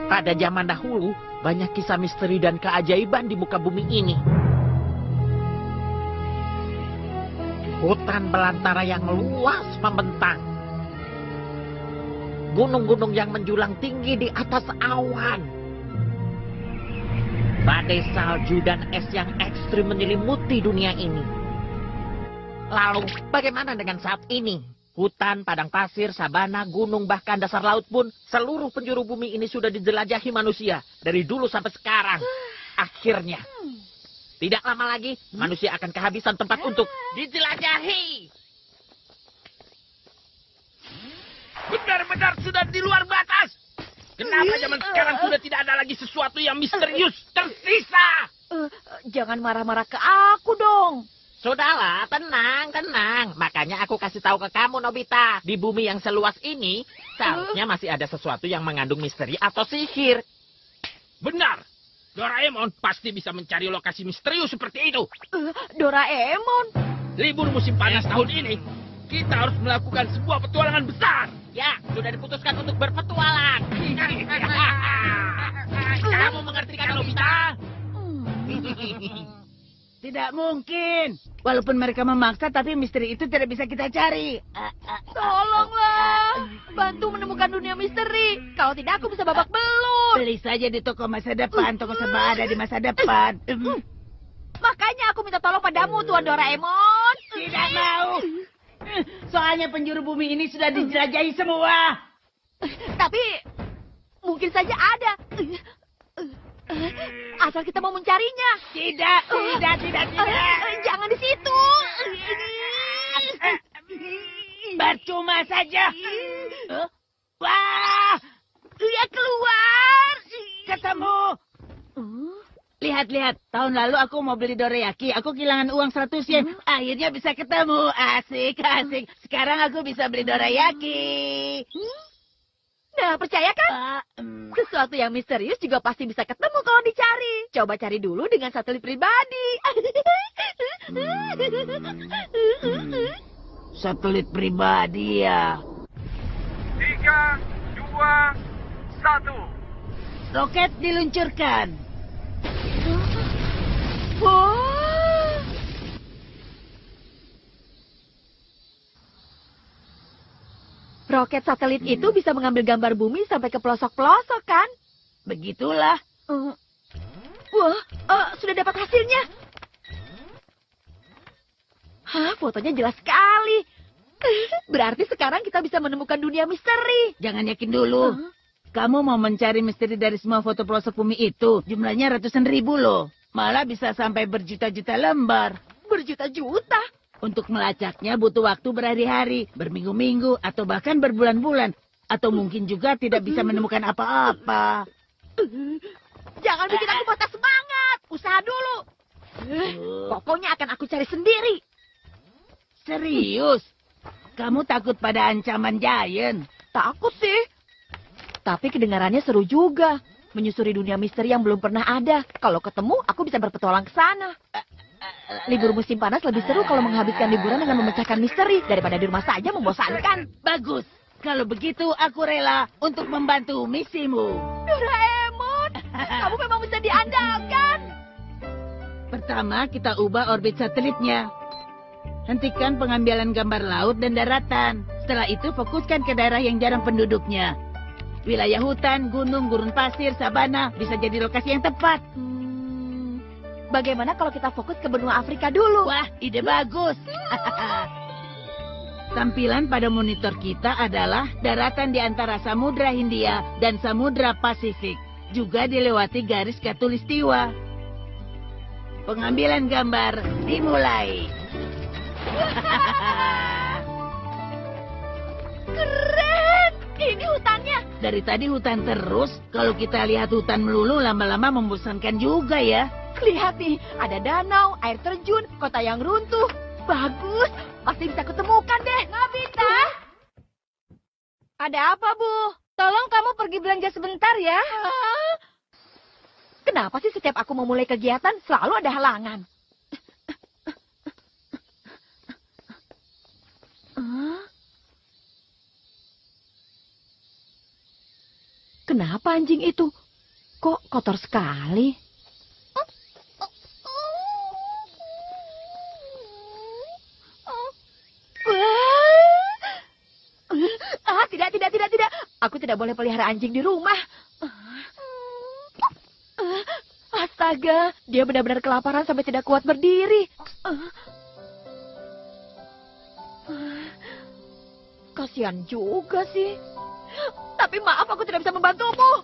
Pada zaman dahulu, banyak kisah misteri dan keajaiban di muka bumi ini. Hutan belantara yang luas membentang. Gunung-gunung yang menjulang tinggi di atas awan. Badai salju dan es yang ekstrim menyelimuti dunia ini. Lalu, bagaimana dengan saat ini? Hutan, padang pasir, sabana, gunung, bahkan dasar laut pun, seluruh penjuru bumi ini sudah dijelajahi manusia. Dari dulu sampai sekarang. Akhirnya. Tidak lama lagi, manusia akan kehabisan tempat untuk dijelajahi. Benar-benar sudah di luar batas. Kenapa zaman sekarang sudah tidak ada lagi sesuatu yang misterius tersisa? Jangan marah-marah ke aku dong. Sudahlah, tenang. Makanya aku kasih tahu ke kamu, Nobita. Di bumi yang seluas ini, seharusnya masih ada sesuatu yang mengandung misteri atau sihir. Benar. Doraemon pasti bisa mencari lokasi misterius seperti itu. Doraemon. Libur musim panas tahun ini, kita harus melakukan sebuah petualangan besar. Ya, sudah diputuskan untuk berpetualang. Kamu mengerti kan, Nobita? Tidak mungkin. Walaupun mereka memaksa, tapi misteri itu tidak bisa kita cari. Tolonglah. Bantu menemukan dunia misteri. Kalau tidak, aku bisa babak belur. Beli saja di toko masa depan. Toko serba ada di masa depan. Makanya aku minta tolong padamu, Tuan Doraemon. Tidak mau. Soalnya penjuru bumi ini sudah dijelajahi semua. Tapi mungkin saja ada. Asal kita mau mencarinya. Tidak. Jangan di situ. Percuma saja. Wah, Dia keluar. ketemu. Lihat. Tahun lalu aku mau beli dorayaki. Aku kehilangan uang 100 yen. Akhirnya bisa ketemu. Asik. Sekarang aku bisa beli dorayaki. Nah, percaya kan? Sesuatu yang misterius juga pasti bisa ketemu kalau dicari. Coba cari dulu dengan satelit pribadi. Satelit pribadi ya. 3, 2, 1. Roket diluncurkan. Wah. Roket satelit itu bisa mengambil gambar bumi sampai ke pelosok-pelosok, kan? Begitulah. Wah, sudah dapat hasilnya. Hah, fotonya jelas sekali. Berarti sekarang kita bisa menemukan dunia misteri. Jangan yakin dulu. Kamu mau mencari misteri dari semua foto pelosok bumi itu. Jumlahnya ratusan ribu loh. Malah bisa sampai berjuta-juta lembar. Berjuta-juta. Untuk melacaknya butuh waktu berhari-hari, berminggu-minggu, atau bahkan berbulan-bulan. Atau mungkin juga tidak bisa menemukan apa-apa. Jangan bikin aku patah semangat. Usaha dulu. Pokoknya akan aku cari sendiri. Serius? Kamu takut pada ancaman Giant? Takut sih. Tapi kedengarannya seru juga. Menyusuri dunia misteri yang belum pernah ada. Kalau ketemu, aku bisa berpetualang ke sana. Libur musim panas lebih seru kalau menghabiskan liburan dengan memecahkan misteri daripada di rumah saja membosankan. Bagus. Kalau begitu, aku rela untuk membantu misimu. Doraemon, kamu memang bisa diandalkan. Pertama, kita ubah orbit satelitnya. Hentikan pengambilan gambar laut dan daratan. Setelah itu, fokuskan ke daerah yang jarang penduduknya. Wilayah hutan, gunung, gurun pasir, sabana bisa jadi lokasi yang tepat. Bagaimana kalau kita fokus ke benua Afrika dulu? Wah, ide bagus. Tampilan pada monitor kita adalah daratan di antara Samudra Hindia dan Samudra Pasifik. Juga dilewati garis khatulistiwa. Pengambilan gambar dimulai. Keren! Ini hutannya. Dari tadi hutan terus. Kalau kita lihat hutan melulu lama-lama membosankan juga ya. Lihat nih, ada danau, air terjun, kota yang runtuh. Bagus, pasti bisa kutemukan deh. Nobita! Ada apa, Bu? Tolong kamu pergi belanja sebentar ya. Kenapa sih setiap aku memulai kegiatan selalu ada halangan? Kenapa anjing itu? Kok kotor sekali? Tidak. Aku tidak boleh pelihara anjing di rumah. Astaga, dia benar-benar kelaparan sampai tidak kuat berdiri. Kasihan juga sih. Tapi maaf, aku tidak bisa membantumu.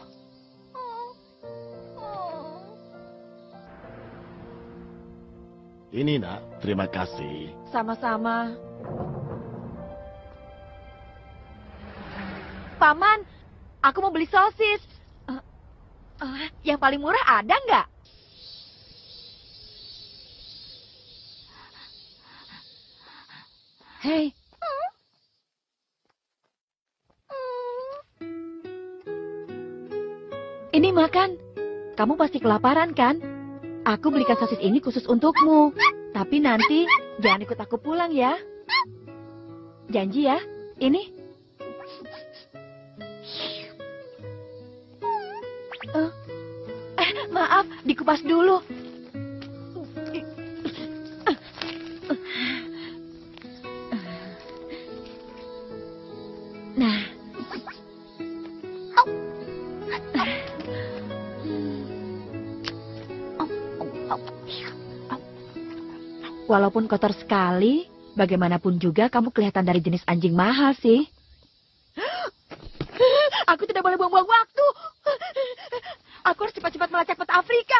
Ini nak, terima kasih. Sama-sama. Paman, aku mau beli sosis. Yang paling murah ada nggak? Hei. Ini makan. Kamu pasti kelaparan kan? Aku belikan sosis ini khusus untukmu. Tapi nanti jangan ikut aku pulang ya. Janji ya. Ini. Maaf, dikupas dulu. Nah. Walaupun kotor sekali, bagaimanapun juga kamu kelihatan dari jenis anjing mahal sih. Aku tidak boleh buang-buang waktu. Aku harus cepat-cepat melacak peta Afrika.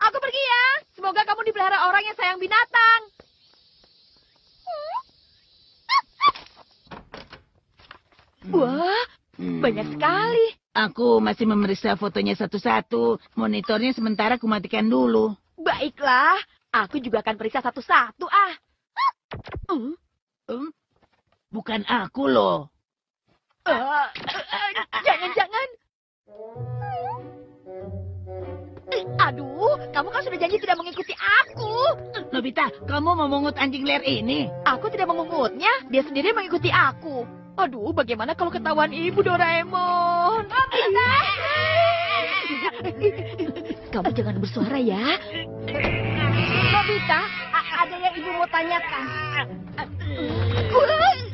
Aku pergi ya. Semoga kamu dipelihara orang yang sayang binatang. Wah, banyak sekali. Aku masih memeriksa fotonya satu-satu. Monitornya sementara aku matikan dulu. Baiklah, aku juga akan periksa satu-satu Bukan aku loh. Jangan-jangan. Aduh, kamu kan sudah janji tidak mengikuti aku. Nobita, kamu mau mengut anjing liar ini? Aku tidak memungutnya, dia sendiri mengikuti aku. Aduh, bagaimana kalau ketahuan ibu Doraemon? Kamu jangan bersuara ya. Nobita, ada yang ibu mau tanyakan.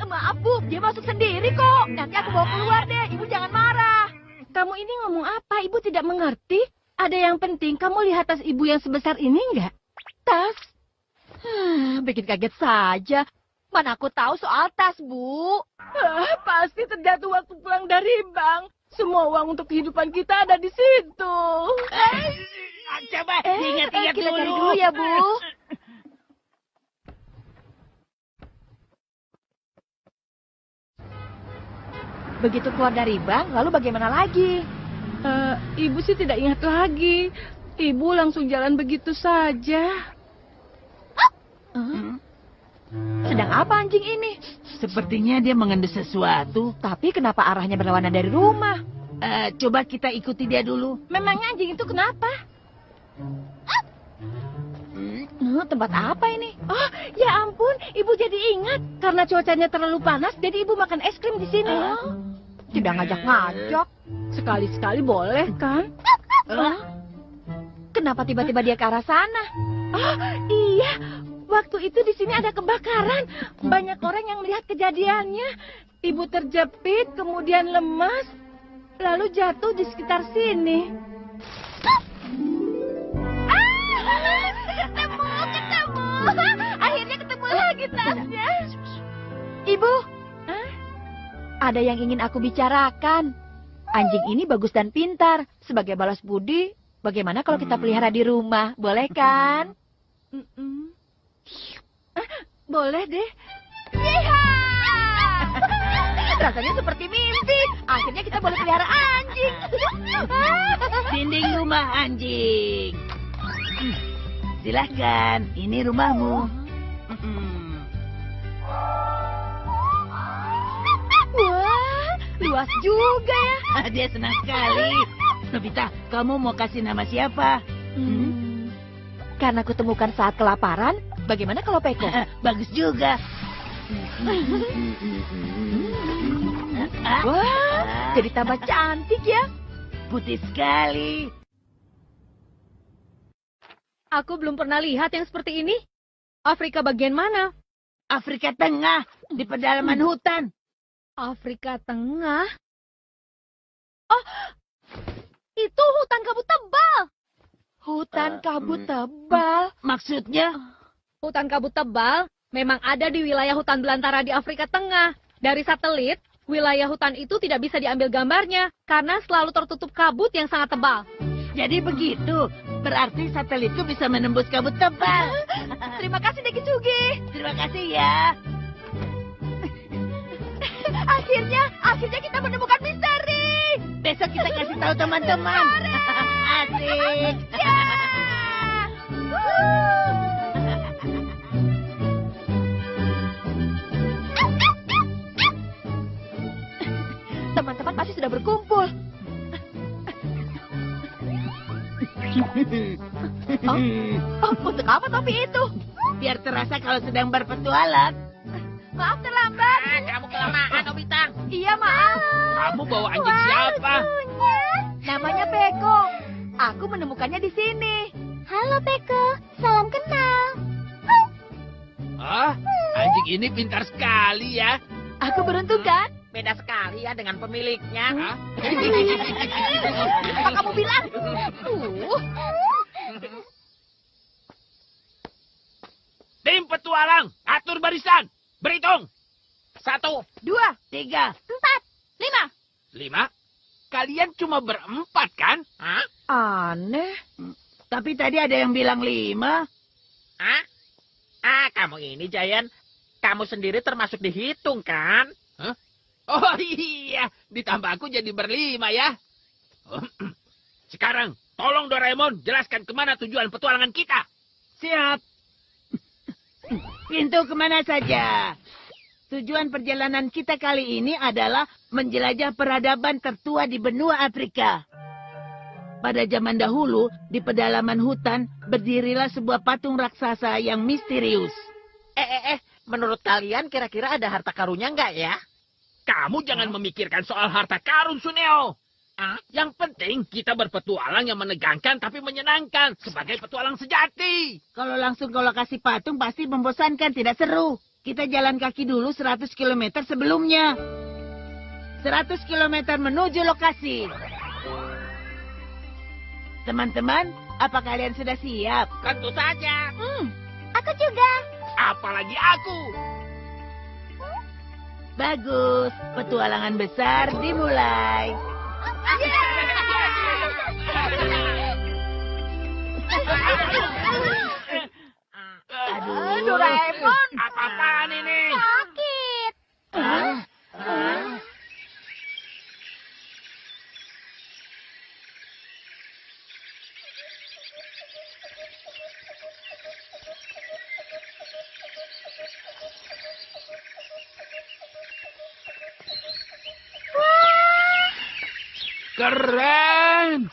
Maaf Bu, dia masuk sendiri kok. Nanti aku bawa keluar deh, ibu jangan marah. Kamu ini ngomong apa? Ibu tidak mengerti. Ada yang penting, kamu lihat tas ibu yang sebesar ini enggak? Tas? Bikin kaget saja. Mana aku tahu soal tas, Bu. Pasti terjatuh waktu pulang dari bank. Semua uang untuk kehidupan kita ada di situ. Coba ingat-ingat Kita dulu. cari dulu ya, Bu. Begitu keluar dari bank, lalu bagaimana lagi? Ibu sih tidak ingat lagi. Ibu langsung jalan begitu saja. Sedang apa anjing ini? Sepertinya dia mengendus sesuatu. Tapi kenapa arahnya berlawanan dari rumah? Coba kita ikuti dia dulu. Memangnya anjing itu kenapa? Tempat apa ini? Oh, ya ampun, ibu jadi ingat. Karena cuacanya terlalu panas, jadi ibu makan es krim di sini. Tidak ngajak-ngajak. Sekali-sekali boleh, kan? Kenapa tiba-tiba dia ke arah sana? Oh, iya. Waktu itu di sini ada kebakaran. Banyak orang yang melihat kejadiannya. Ibu terjepit, kemudian lemas, lalu jatuh di sekitar sini. Ketemu. Akhirnya ketemu lagi tasnya. Ibu, ada yang ingin aku bicarakan. Anjing ini bagus dan pintar. Sebagai balas budi, bagaimana kalau kita pelihara di rumah? Boleh kan? Boleh deh. Rasanya seperti mimpi. Akhirnya kita boleh pelihara anjing. Dinding rumah anjing. Silahkan, ini rumahmu. Wah, luas juga ya. Dia senang sekali. Nobita, kamu mau kasih nama siapa? Karena kutemukan saat kelaparan, bagaimana kalau Peko? Bagus juga. Wah, jadi tambah cantik ya. Putih sekali. Aku belum pernah lihat yang seperti ini. Afrika bagian mana? Afrika Tengah, di pedalaman hutan. Afrika Tengah? Oh, itu hutan kabut tebal. Hutan kabut tebal. Maksudnya? Hutan kabut tebal memang ada di wilayah hutan belantara di Afrika Tengah. Dari satelit, wilayah hutan itu tidak bisa diambil gambarnya karena selalu tertutup kabut yang sangat tebal. Jadi begitu. Berarti satelitku bisa menembus kabut tebal. Terima kasih, Deki Sugi. Terima kasih ya. Akhirnya kita menemukan misteri. Besok kita kasih tahu teman-teman. Asik. Teman-teman pasti sudah berkumpul. Untuk apa topi itu? Biar terasa kalau sedang berpetualang. Maaf terlambat. Kamu kelamaan, Nobita. Iya, maaf. Kamu bawa anjing siapa? Namanya Peko. Aku menemukannya di sini. Halo Peko, salam kenal. Ah, anjing ini pintar sekali ya. Aku beruntung kan? Beda sekali ya dengan pemiliknya. Hah? Apa kamu bilang? Tim petualang, atur barisan. Berhitung. 1, 2, 3, 4, 5. 5. Kalian cuma berempat kan? Hah? Aneh. Tapi tadi ada yang bilang 5. Hah? Kamu ini, Giant. Kamu sendiri termasuk dihitung, kan? Hah? Oh iya, ditambah aku jadi berlima ya. Sekarang, tolong Doraemon jelaskan kemana tujuan petualangan kita. Siap. Pintu kemana saja? Tujuan perjalanan kita kali ini adalah menjelajah peradaban tertua di benua Afrika. Pada zaman dahulu, di pedalaman hutan, berdirilah sebuah patung raksasa yang misterius. Menurut kalian kira-kira ada harta karunnya nggak ya? Kamu jangan memikirkan soal harta karun, Suneo. Yang penting kita berpetualang yang menegangkan tapi menyenangkan sebagai petualang sejati. Kalau langsung ke lokasi patung pasti membosankan, tidak seru. Kita jalan kaki dulu 100 km sebelumnya. 100 km menuju lokasi. Teman-teman, apa kalian sudah siap? Tentu saja. Aku juga. Apalagi aku. Bagus, petualangan besar dimulai. Aduh, Doraemon. apa-apaan ini? Sakit. Keren.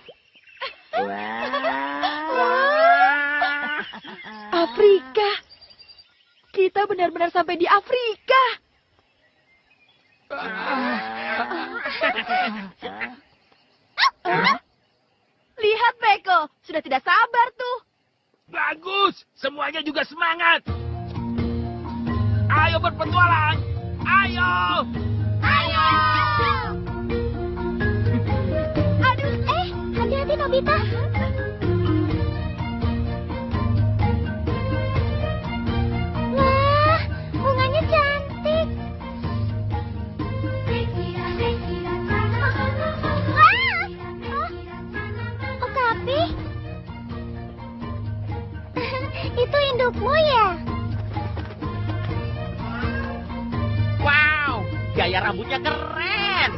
Afrika. Kita benar-benar sampai di Afrika. Lihat, Peko. Sudah tidak sabar tuh. Bagus, semuanya juga semangat. Ayo berpetualang. Ayo. Ayo. Aduh, hati-hati Nobita. Wah, bunganya cantik. Wah, Okapi. Itu indukmu ya? Wow, gaya rambutnya keren.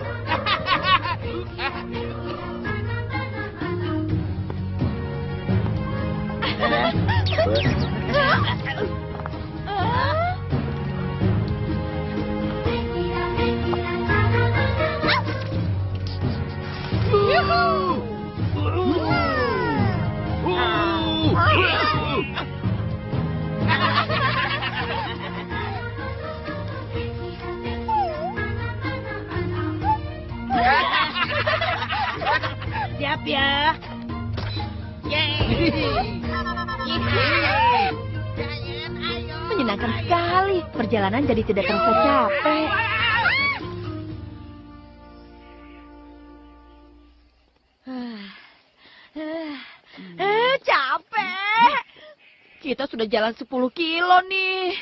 Siap ya. Menyenangkan sekali. Perjalanan jadi tidak terasa capek. Capek. Kita sudah jalan 10 kilo nih.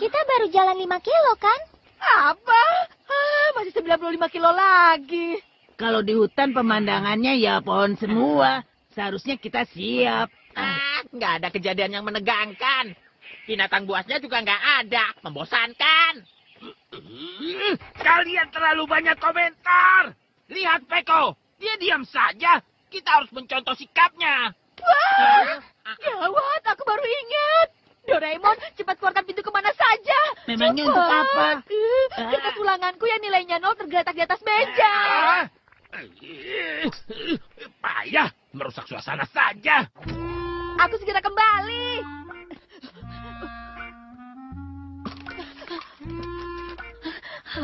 Kita baru jalan 5 kilo kan? Apa? Masih 95 kilo lagi. Kalau di hutan pemandangannya ya pohon semua. Seharusnya kita siap. Nggak ada kejadian yang menegangkan. Binatang buasnya juga nggak ada. Membosankan. Kalian terlalu banyak komentar. Lihat Peko, dia diam saja. Kita harus mencontoh sikapnya. Wah, gawat, aku baru ingat. Doraemon, cepat keluarkan pintu kemana saja. Memangnya Cepat. untuk apa? Kertas ulanganku yang nilainya 0 tergeletak di atas meja. Payah, merusak suasana saja. Aku segera kembali.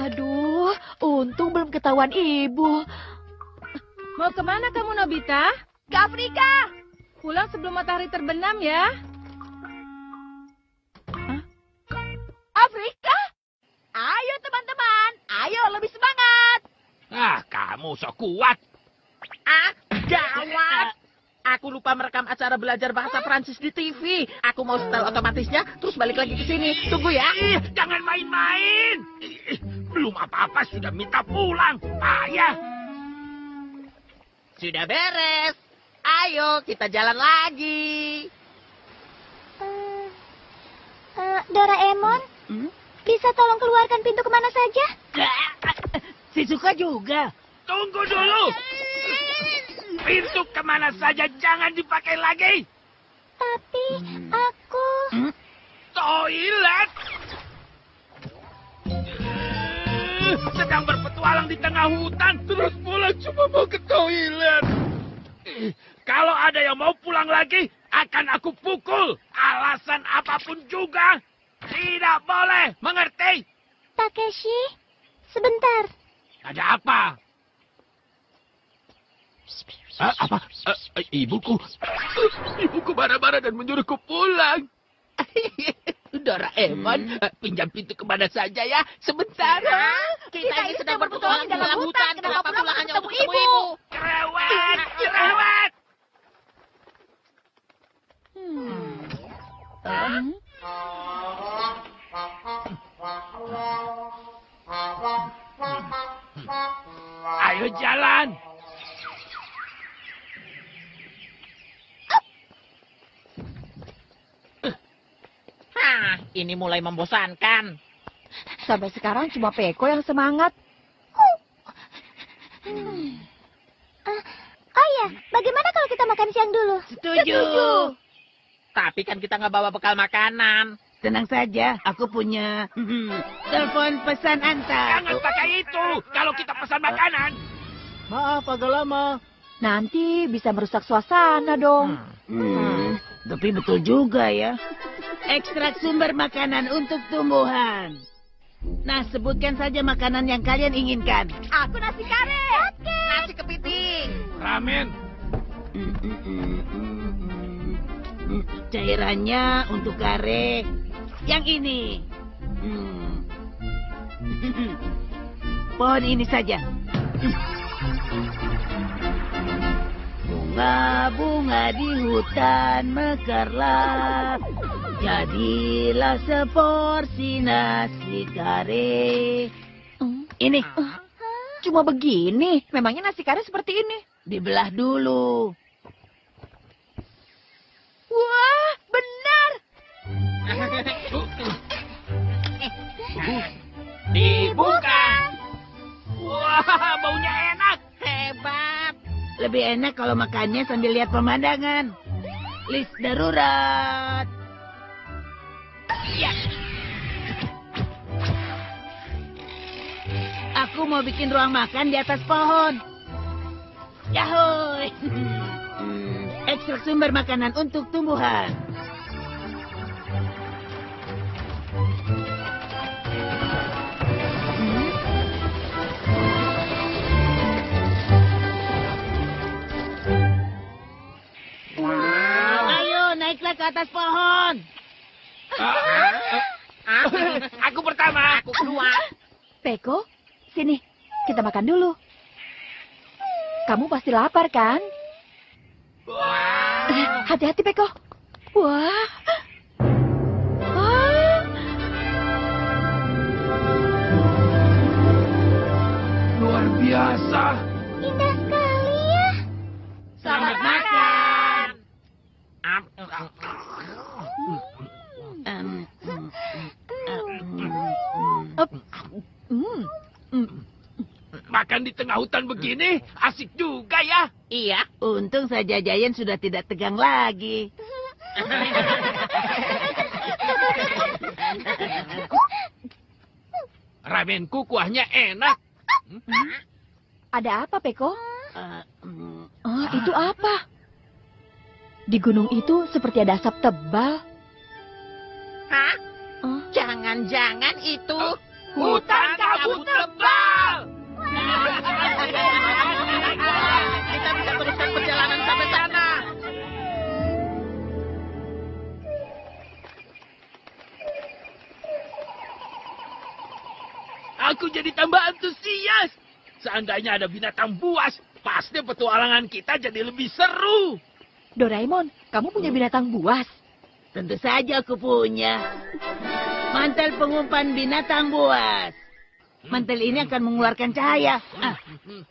Aduh, untung belum ketahuan ibu. Mau kemana kamu, Nobita? Ke Afrika. Pulang sebelum matahari terbenam ya. Afrika? Ayo teman-teman, ayo lebih semangat. Kamu sok kuat. Gawat. Aku lupa merekam acara belajar bahasa Prancis di TV. Aku mau setel otomatisnya, terus balik lagi ke sini. Tunggu ya. Jangan main-main. Belum apa-apa sudah minta pulang. Payah. Sudah beres. Ayo, kita jalan lagi. Doraemon, bisa tolong keluarkan pintu kemana saja? Shizuka juga. Tunggu dulu. Pintu kemana saja jangan dipakai lagi. Tapi aku... Toilet. Sedang berpetualang di tengah hutan, terus pulang cuma mau ke toilet. Kalau ada yang mau pulang lagi, akan aku pukul. Alasan apapun juga. Tidak boleh, mengerti? Takeshi, sebentar. Ada apa? Apa? Ibuku. Ibuku marah-marah dan menyuruhku pulang. Doraemon, pinjam pintu kemana saja ya, sebentar. Kita ini sedang berpetualang di dalam hutan. Kenapa pulang hanya untuk ketemu ibu? Cerewet, cerewet. Ayo jalan. Ini mulai membosankan. Sampai sekarang cuma Peko yang semangat. Oh ya, bagaimana kalau kita makan siang dulu? Setuju. Tapi kan kita nggak bawa bekal makanan. Tenang saja, aku punya telepon pesan antar. Jangan pakai itu kalau kita pesan makanan. Maaf agak lama. Nanti bisa merusak suasana dong. Tapi betul juga ya. Ekstrak sumber makanan untuk tumbuhan. Nah, sebutkan saja makanan yang kalian inginkan. Aku nasi kare. Nasi kepiting. Ramen. Cairannya untuk kare. Yang ini. Pohon ini saja. Bunga-bunga di hutan mekarlah. Jadilah seporsi nasi kare. Ini. Cuma begini. Memangnya nasi kare seperti ini? Dibelah dulu. Wah, benar. Dibuka. Wah, baunya enak. Hebat. Lebih enak kalau makannya sambil lihat pemandangan. List darurat. Ya. Aku mau bikin ruang makan di atas pohon. Yahoy. Ekstrak sumber makanan untuk tumbuhan. atas pohon. Aku pertama. Aku kedua. Peko, sini, kita makan dulu. Kamu pasti lapar, kan? Hati-hati, Peko. Wah. Luar biasa. Indah sekali ya. Selamat makan. Makan di tengah hutan begini asik juga ya. Iya. Untung saja Giant sudah tidak tegang lagi. Ramenku kuahnya enak. Ada apa, Peko? Eh, mm, Oh, itu apa? Di gunung itu seperti ada asap tebal. Hah? Oh, Jangan-jangan itu Hutan kabut tebal. Kita bisa teruskan perjalanan sampai sana. Aku jadi tambah antusias. Seandainya ada binatang buas, pasti petualangan kita jadi lebih seru. Doraemon, kamu punya binatang buas? tentu saja aku punya. Mantel pengumpan binatang buas. Mantel ini akan mengeluarkan cahaya.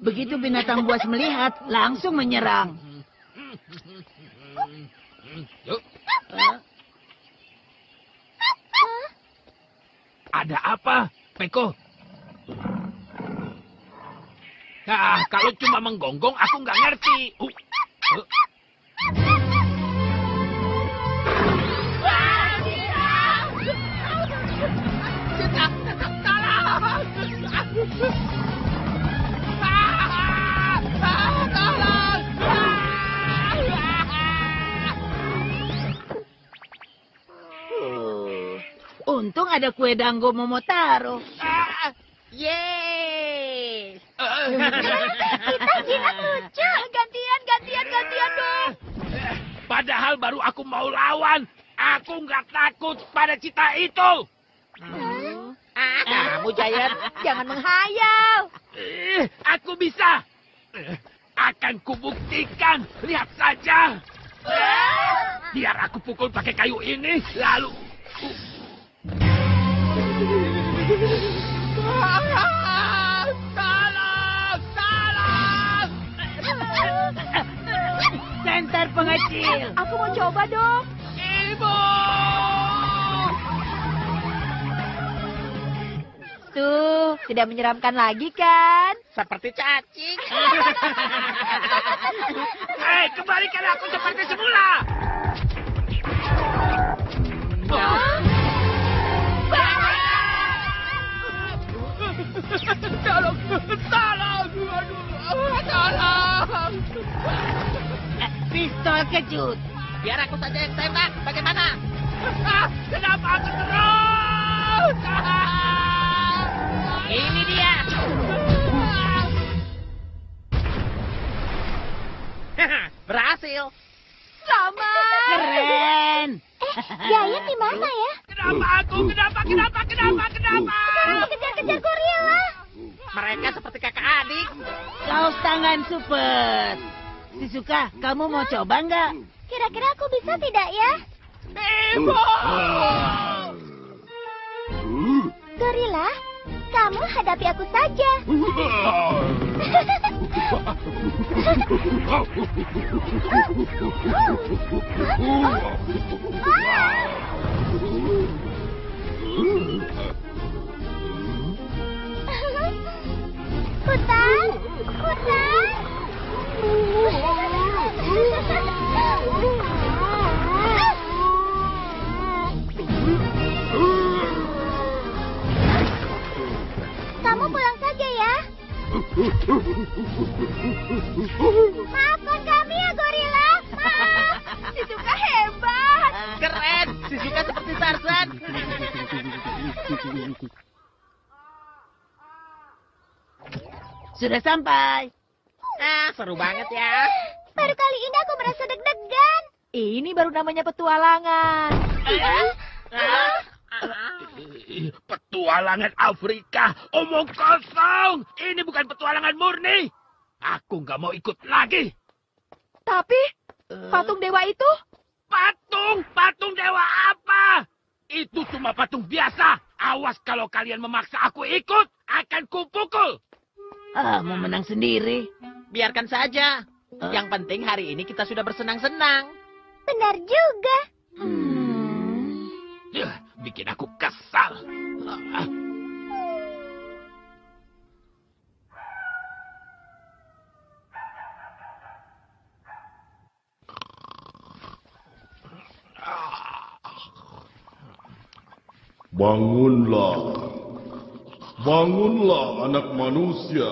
Begitu binatang buas melihat, langsung menyerang. Yuk. Ada apa, Peko? Nah, kalau cuma menggonggong, aku nggak ngerti. Untung ada kue dango Momotaro. Yeay. Kita jinak lucu. Gantian dong. Padahal baru aku mau lawan. Aku nggak takut pada cita itu. Kamu Giant. Jangan menghayal. Aku bisa. Akan kubuktikan. Lihat saja. Biar aku pukul pakai kayu ini, lalu... Salam! Senter pengecil. Aku mau coba dong. Ibu! Tuh, tidak menyeramkan lagi kan? Seperti cacing. Hei, kembalikan aku seperti semula! Tolong! Tolong! Pistol kejut. Biar aku saja yang tembak. Bagaimana? Kenapa aku terus? Ini dia. Berhasil. Selamat. Keren. Giant di mana ya? Kenapa aku? Kenapa? Kejar-kejar gorila. Mereka seperti kakak adik. Kaos tangan super. Shizuka, kamu mau coba nggak? Kira-kira aku bisa tidak ya? Gorila, kamu hadapi aku saja. Hutan. Kamu pulang saja ya. Maafkan kami ya, gorila. Maaf. Shizuka hebat. Keren. Shizuka seperti Tarzan. Sudah sampai. Seru banget ya. Baru kali ini aku merasa deg-degan. Ini baru namanya petualangan. Petualangan Afrika, omong kosong. Ini bukan petualangan murni. Aku nggak mau ikut lagi. Tapi, patung dewa itu? Patung dewa apa? Itu cuma patung biasa. Awas kalau kalian memaksa aku ikut, akan kupukul. Mau menang sendiri. Biarkan saja. Yang penting hari ini kita sudah bersenang-senang. Benar juga. Bikin aku kesal. Bangunlah. Bangunlah anak manusia.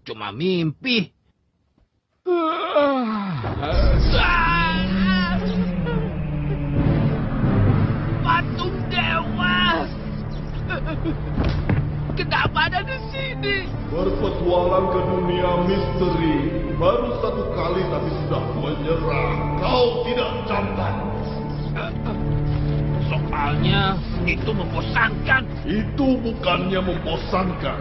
Cuma mimpi. Patung dewa. Kenapa ada di sini? Berpetualang ke dunia misteri. Baru satu kali tapi sudah menyerah. Kau tidak camkan. Soalnya itu membosankan. Itu bukannya membosankan.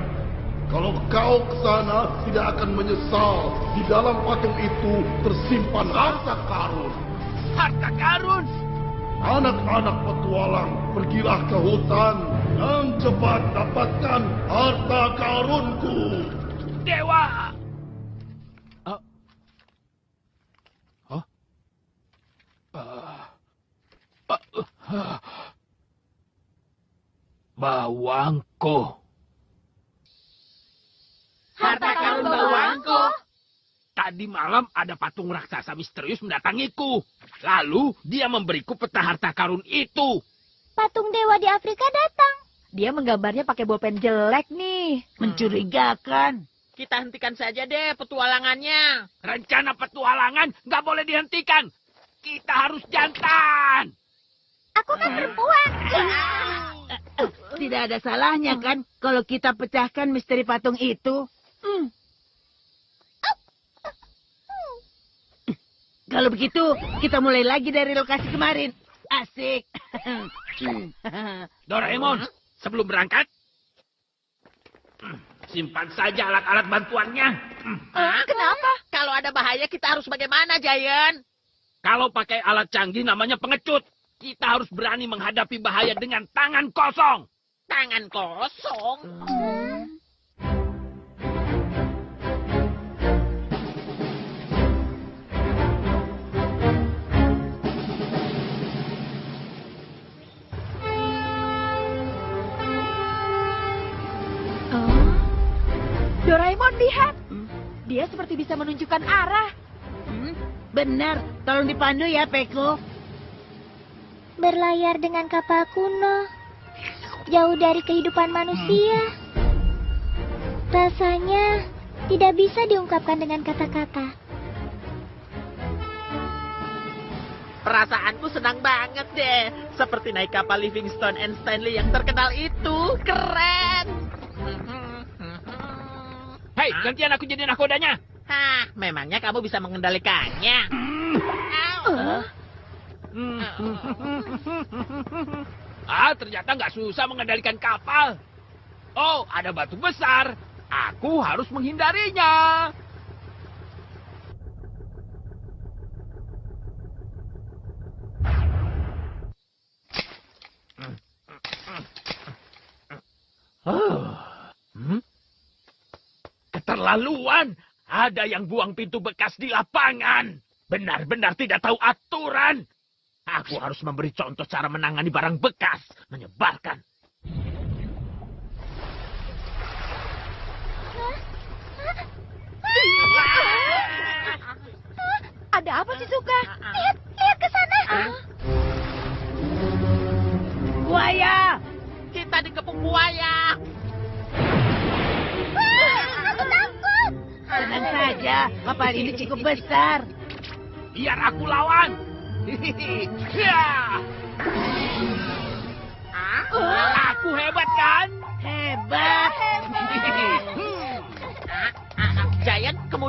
Kalau kau ke sana tidak akan menyesal. Di dalam patung itu tersimpan harta karun. Harta karun? Anak-anak petualang, pergilah ke hutan dan cepat dapatkan harta karunku. Dewa! Bawangko. Harta karun bawangko. Tadi malam ada patung raksasa misterius mendatangiku. Lalu dia memberiku peta harta karun itu. Patung dewa di Afrika datang. Dia menggambarnya pakai bolpen jelek nih. Mencurigakan. Kita hentikan saja deh petualangannya. Rencana petualangan nggak boleh dihentikan. Kita harus jantan. Aku kan perempuan. Tidak ada salahnya kan kalau kita pecahkan misteri patung itu. Kalau begitu, kita mulai lagi dari lokasi kemarin. Asik. Doraemon, sebelum berangkat, simpan saja alat-alat bantuannya. Kenapa? Kalau ada bahaya kita harus bagaimana, Giant? Kalau pakai alat canggih namanya pengecut. Kita harus berani menghadapi bahaya dengan tangan kosong. Tangan kosong? Doraemon, lihat. Dia seperti bisa menunjukkan arah. Benar, tolong dipandu ya, Peko. Berlayar dengan kapal kuno. Jauh dari kehidupan manusia. Rasanya tidak bisa diungkapkan dengan kata-kata. Perasaanku senang banget deh. Seperti naik kapal Livingstone and Stanley yang terkenal itu. Keren. Hei, gantian aku jadi nakodanya. Hah, memangnya kamu bisa mengendalikannya? Ternyata nggak susah mengendalikan kapal. Oh, ada batu besar. Aku harus menghindarinya. Keterlaluan. Ada yang buang pintu bekas di lapangan. Benar-benar tidak tahu aturan. Aku harus memberi contoh cara menangani barang bekas. Menyebalkan. Ada apa sih, Suka? Lihat ke sana. Buaya! Kita dikepung buaya. Aku takut. Tenang saja, kapal ini cukup besar. Biar aku lawan. Aku hebat kan? Hebat.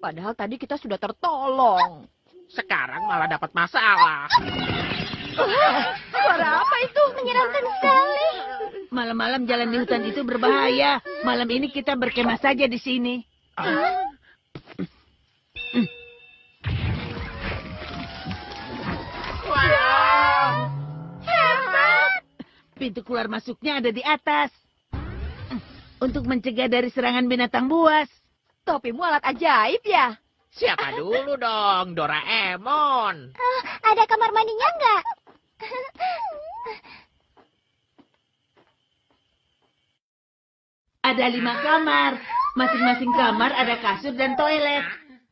Padahal tadi kita sudah tertolong. Sekarang malah dapat masalah. Suara apa itu? Menyeramkan sekali. Malam-malam jalan di hutan itu berbahaya. Malam ini kita berkemah saja di sini. Pintu keluar masuknya ada di atas. Untuk mencegah dari serangan binatang buas. Topimu alat ajaib ya? Siapa dulu dong, Doraemon. Ada kamar mandinya nggak? Ada 5 kamar. Masing-masing kamar ada kasur dan toilet.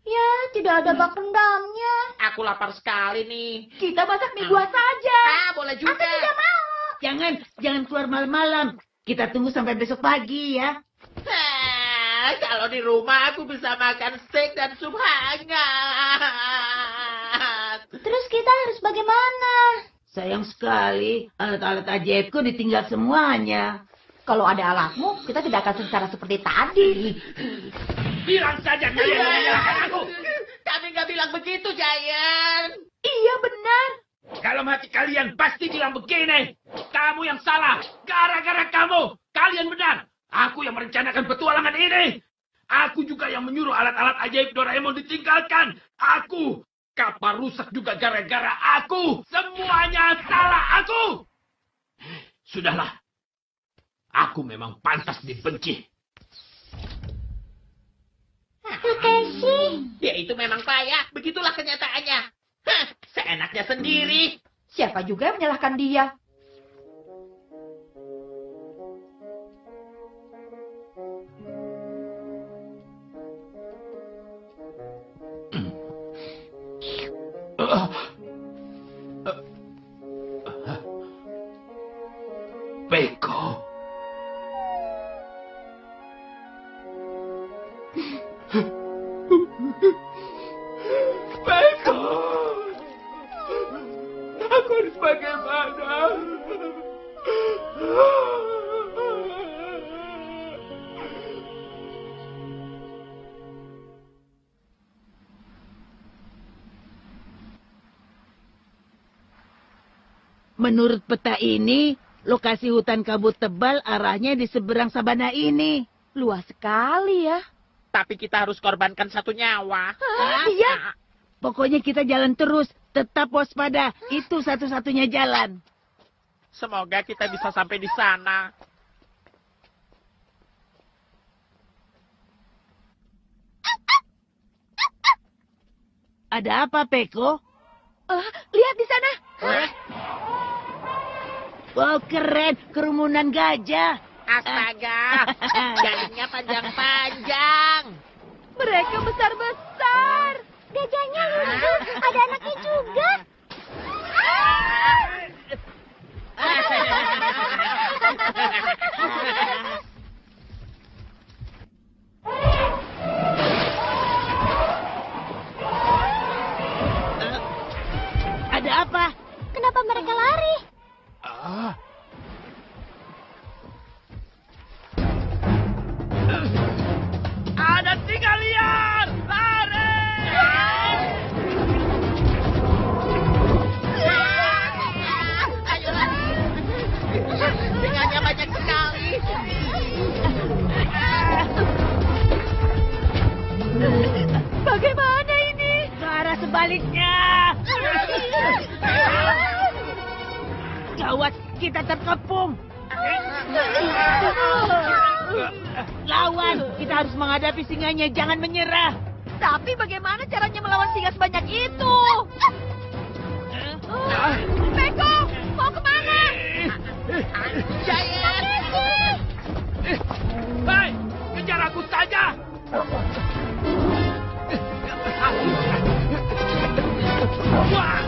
Ya, tidak ada bak rendamnya. Aku lapar sekali nih. Kita masak mie buah saja. Boleh juga. Jangan keluar malam-malam. Kita tunggu sampai besok pagi ya. Kalau di rumah aku bisa makan steak dan sup hangat. Terus kita harus bagaimana? Sayang sekali, alat-alat ajaibku ditinggal semuanya. Kalau ada alatmu, kita tidak akan sengsara seperti tadi. Bilang saja kalian mau menyalahkan aku. Kami nggak bilang begitu, Giant. Iya benar. Dalam hati kalian pasti bilang begini. Kamu yang salah. Gara-gara kamu. Kalian benar. Aku yang merencanakan petualangan ini. Aku juga yang menyuruh alat-alat ajaib Doraemon ditinggalkan. Aku. Kapal rusak juga gara-gara aku. Semuanya salah aku. Sudahlah. Aku memang pantas dibenci. Takeshi. Dia itu memang payah. Begitulah kenyataannya. Seenaknya sendiri. Siapa juga yang menyalahkan dia? Peko. Peko. Aku harus bagaimana? Menurut peta ini, lokasi hutan kabut tebal arahnya di seberang sabana ini. Luas sekali ya. Tapi kita harus korbankan satu nyawa. Iya. Pokoknya kita jalan terus, tetap waspada. Itu satu-satunya jalan. Semoga kita bisa sampai di sana. Ada apa, Peko? Lihat di sana. Wow, keren. Kerumunan gajah. Astaga, jalannya panjang-panjang. Mereka besar-besar. Gajahnya lucu. Ada anaknya juga. Ada apa? Kenapa mereka lari? Ada singa liar! Lari! Ayolah. Singanya banyak sekali. Bagaimana ini? Ke arah sebaliknya. Gawat, kita terkepung. Lawan, kita harus menghadapi singanya. Jangan menyerah. Tapi bagaimana caranya melawan singa sebanyak itu? Peko, mau kemana? Giant. Hei, kejar aku saja! Wah!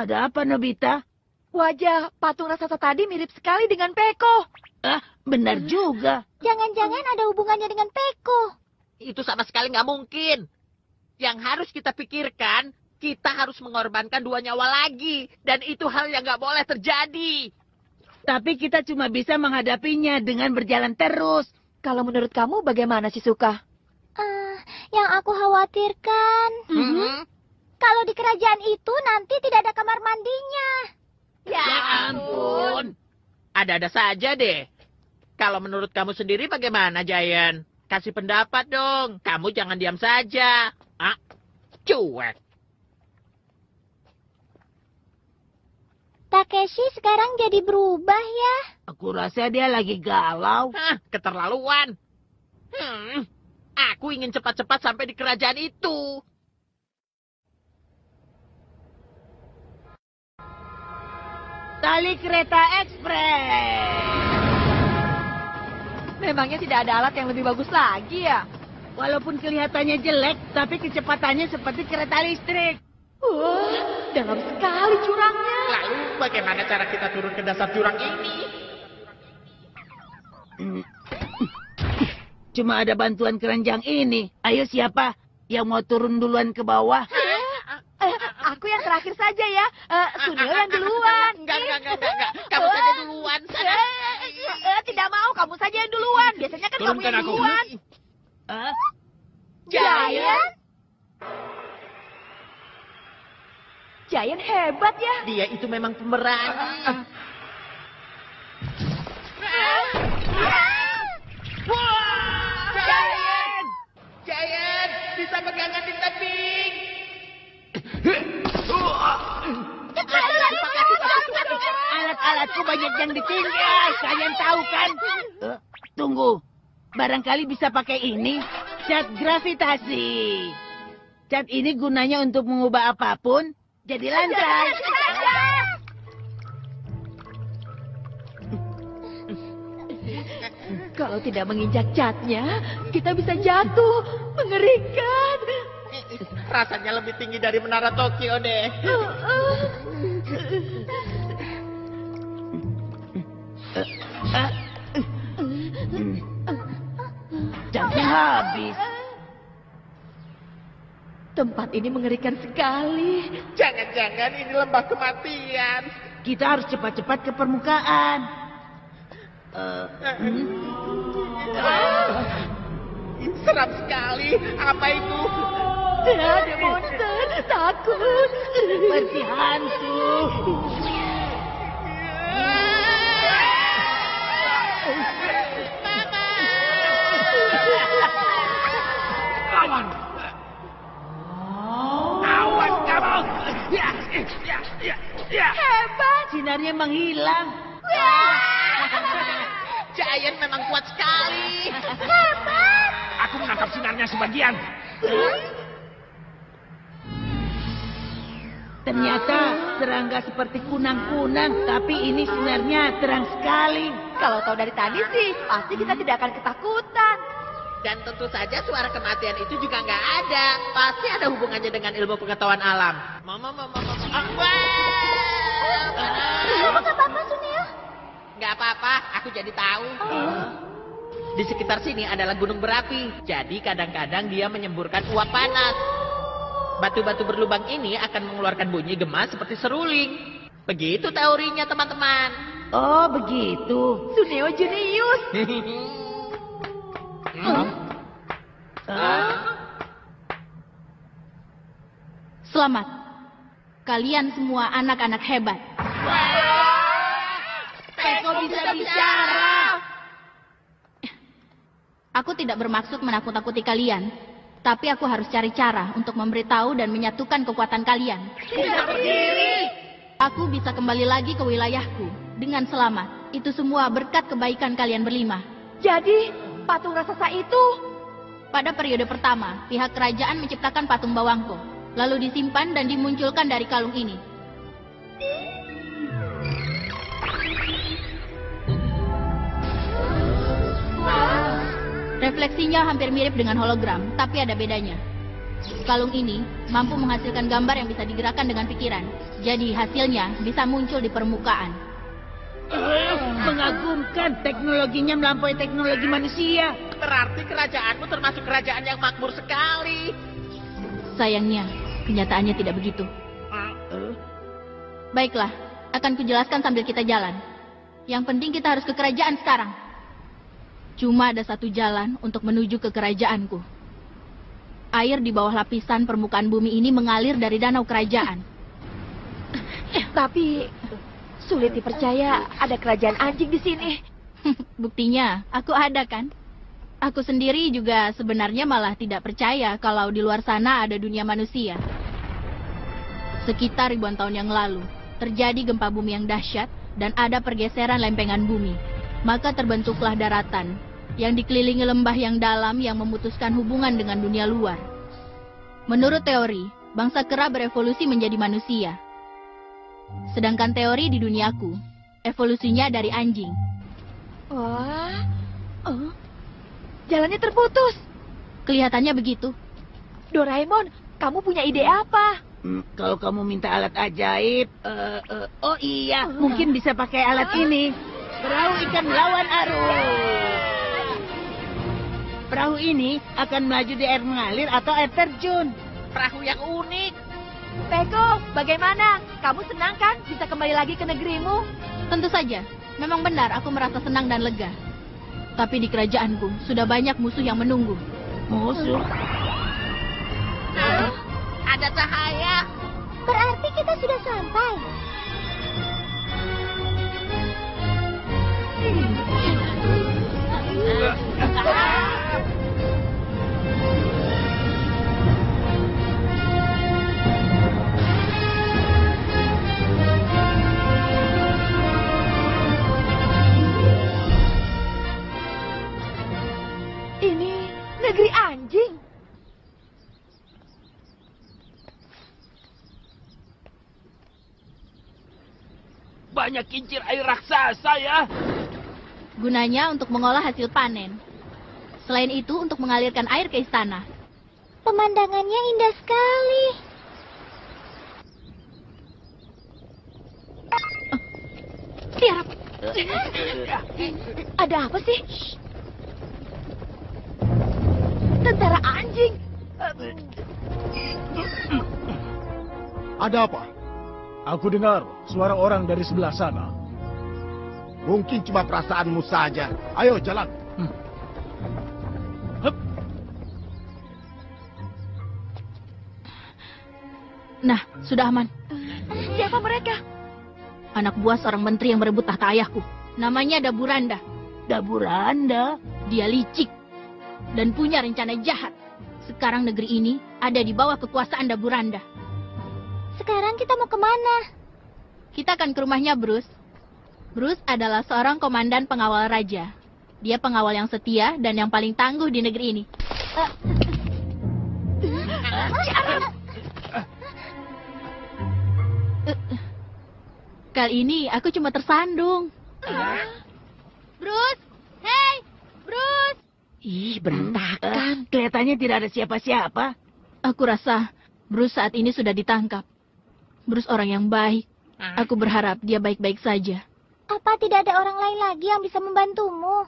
Ada apa, Nobita? Wajah patung raksasa tadi mirip sekali dengan Peko. Benar juga. Jangan-jangan ada hubungannya dengan Peko. Itu sama sekali nggak mungkin. Yang harus kita pikirkan, kita harus mengorbankan 2 nyawa lagi. Dan itu hal yang nggak boleh terjadi. Tapi kita cuma bisa menghadapinya dengan berjalan terus. Kalau menurut kamu bagaimana, Shizuka? Yang aku khawatirkan, kalau di kerajaan itu nanti tidak ada kamar mandinya. Ya ampun. Ada-ada saja deh. Kalau menurut kamu sendiri bagaimana, Giant? Kasih pendapat dong. Kamu jangan diam saja. Cuek. Takeshi sekarang jadi berubah ya. Aku rasa dia lagi galau. Keterlaluan. Aku ingin cepat-cepat sampai di kerajaan itu. Tali kereta ekspres. Memangnya tidak ada alat yang lebih bagus lagi ya? Walaupun kelihatannya jelek, tapi kecepatannya seperti kereta listrik. Wah, dalam sekali jurangnya. Lalu bagaimana cara kita turun ke dasar jurang ini? Cuma ada bantuan keranjang ini. Ayo siapa yang mau turun duluan ke bawah? Aku yang terakhir saja ya. Suneo yang duluan. Enggak. Kamu saja duluan. Tidak mau, kamu saja yang duluan. Biasanya kan kamu Turunkan yang aku. duluan. Giant? Giant hebat ya. Dia itu memang pemberani. Giant! Bisa pegangan di tebing! Alat-alatku banyak yang ditinggal. Kalian tahu kan? Tunggu. Barangkali bisa pakai ini. Cat gravitasi. Cat ini gunanya untuk mengubah apapun jadi lantai. Kalau tidak menginjak catnya, kita bisa jatuh. Mengerikan. Rasanya lebih tinggi dari menara Tokyo deh. Catnya habis. Tempat ini mengerikan sekali. Jangan-jangan ini lembah kematian. Kita harus cepat-cepat ke permukaan. Seram sekali. Apa itu? Ada monster, takut. Seperti hantu. Lawan. Awas kamu. Hebat. Sinarnya menghilang. Giant memang kuat sekali. Aku menangkap sinarnya sebagian. Ternyata serangga seperti kunang-kunang, tapi ini sinarnya terang sekali. Kalau tahu dari tadi sih, pasti kita tidak akan ketakutan. Dan tentu saja suara kematian itu juga nggak ada. Pasti ada hubungannya dengan ilmu pengetahuan alam. Kamu nggak apa-apa, Suneo? Nggak apa-apa, aku jadi tahu. Di sekitar sini adalah gunung berapi. Jadi kadang-kadang dia menyemburkan uap panas. Batu-batu berlubang ini akan mengeluarkan bunyi gemas seperti seruling. Begitu teorinya, teman-teman. Oh, begitu. Suneo jenius. Selamat. Kalian semua anak-anak hebat. Peko bisa bicara. Aku tidak bermaksud menakut-nakuti kalian. Tapi aku harus cari cara untuk memberitahu dan menyatukan kekuatan kalian. Bisa berdiri. Aku bisa kembali lagi ke wilayahku dengan selamat. Itu semua berkat kebaikan kalian berlima. Jadi, patung raksasa itu... Pada periode pertama, pihak kerajaan menciptakan patung bawangko. Lalu disimpan dan dimunculkan dari kalung ini. Refleksinya hampir mirip dengan hologram, tapi ada bedanya. Kalung ini mampu menghasilkan gambar yang bisa digerakkan dengan pikiran. Jadi hasilnya bisa muncul di permukaan. Mengagumkan, teknologinya melampaui teknologi manusia. Berarti kerajaanmu termasuk kerajaan yang makmur sekali. Sayangnya, kenyataannya tidak begitu. Baiklah, akan kujelaskan sambil kita jalan. Yang penting kita harus ke kerajaan sekarang. Cuma ada satu jalan untuk menuju ke kerajaanku. Air di bawah lapisan permukaan bumi ini mengalir dari danau kerajaan. Tapi sulit dipercaya ada kerajaan anjing di sini. Buktinya, aku ada kan? Aku sendiri juga sebenarnya malah tidak percaya kalau di luar sana ada dunia manusia. Sekitar ribuan tahun yang lalu, terjadi gempa bumi yang dahsyat dan ada pergeseran lempengan bumi. Maka terbentuklah daratan yang dikelilingi lembah yang dalam yang memutuskan hubungan dengan dunia luar. Menurut teori, bangsa kera berevolusi menjadi manusia. Sedangkan teori di duniaku, evolusinya dari anjing. Wah, jalannya terputus. Kelihatannya begitu. Doraemon, kamu punya ide apa? Kalau kamu minta alat ajaib, oh iya, mungkin bisa pakai alat ini. Perahu ikan melawan arus. Perahu ini akan melaju di air mengalir atau air terjun. Perahu yang unik. Peko, bagaimana? Kamu senang kan bisa kembali lagi ke negerimu? Tentu saja, memang benar aku merasa senang dan lega. Tapi di kerajaanku sudah banyak musuh yang menunggu. Musuh? Ada cahaya. Berarti kita sudah sampai. Ini negeri anjing. Banyak kincir air raksasa ya. Gunanya untuk mengolah hasil panen. Selain itu untuk mengalirkan air ke istana. Pemandangannya indah sekali. Tiarap. Ada apa sih? Tentara anjing. Ada apa? Aku dengar suara orang dari sebelah sana. Mungkin cuma perasaanmu saja. Ayo jalan. Nah, sudah aman. Siapa mereka? Anak buah seorang menteri yang berebut tahta ayahku. Namanya Daburanda. Daburanda? Dia licik dan punya rencana jahat. Sekarang negeri ini ada di bawah kekuasaan Daburanda. Sekarang kita mau kemana? Kita akan ke rumahnya Bruce. Bruce adalah seorang komandan pengawal raja. Dia pengawal yang setia dan yang paling tangguh di negeri ini. Kali ini aku cuma tersandung. Bruce! Hey! Bruce! Ih, berantakan. Kelihatannya tidak ada siapa-siapa. Aku rasa Bruce saat ini sudah ditangkap. Bruce orang yang baik. Aku berharap dia baik-baik saja. Apa tidak ada orang lain lagi yang bisa membantumu?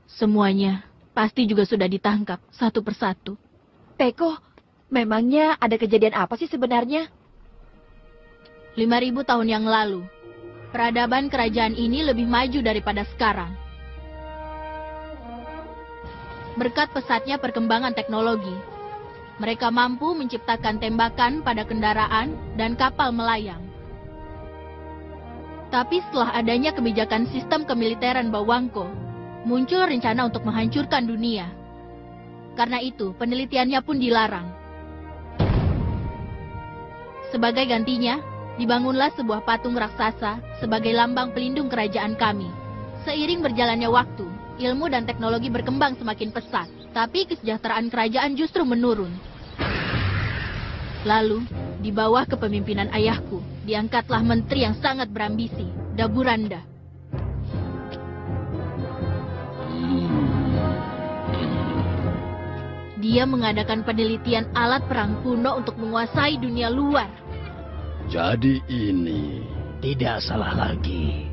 Semuanya pasti juga sudah ditangkap satu persatu. Peko, memangnya ada kejadian apa sih sebenarnya? 5.000 tahun yang lalu, peradaban kerajaan ini lebih maju daripada sekarang. Berkat pesatnya perkembangan teknologi, mereka mampu menciptakan tembakan pada kendaraan dan kapal melayang. Tapi setelah adanya kebijakan sistem kemiliteran Bawangko, muncul rencana untuk menghancurkan dunia. Karena itu, penelitiannya pun dilarang. Sebagai gantinya, dibangunlah sebuah patung raksasa sebagai lambang pelindung kerajaan kami. Seiring berjalannya waktu, ilmu dan teknologi berkembang semakin pesat, tapi kesejahteraan kerajaan justru menurun. Lalu, di bawah kepemimpinan ayahku, diangkatlah menteri yang sangat berambisi, Daburanda. Dia mengadakan penelitian alat perang kuno untuk menguasai dunia luar. Jadi ini tidak salah lagi.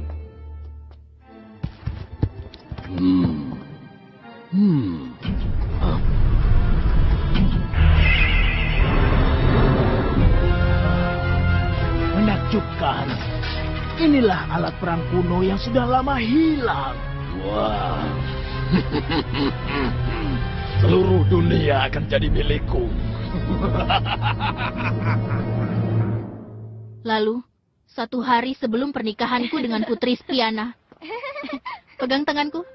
Menakjubkan. Inilah alat perang kuno yang sudah lama hilang. Wah. Seluruh dunia akan jadi milikku. Lalu, satu hari sebelum pernikahanku dengan Putri Spiana. Pegang tanganku.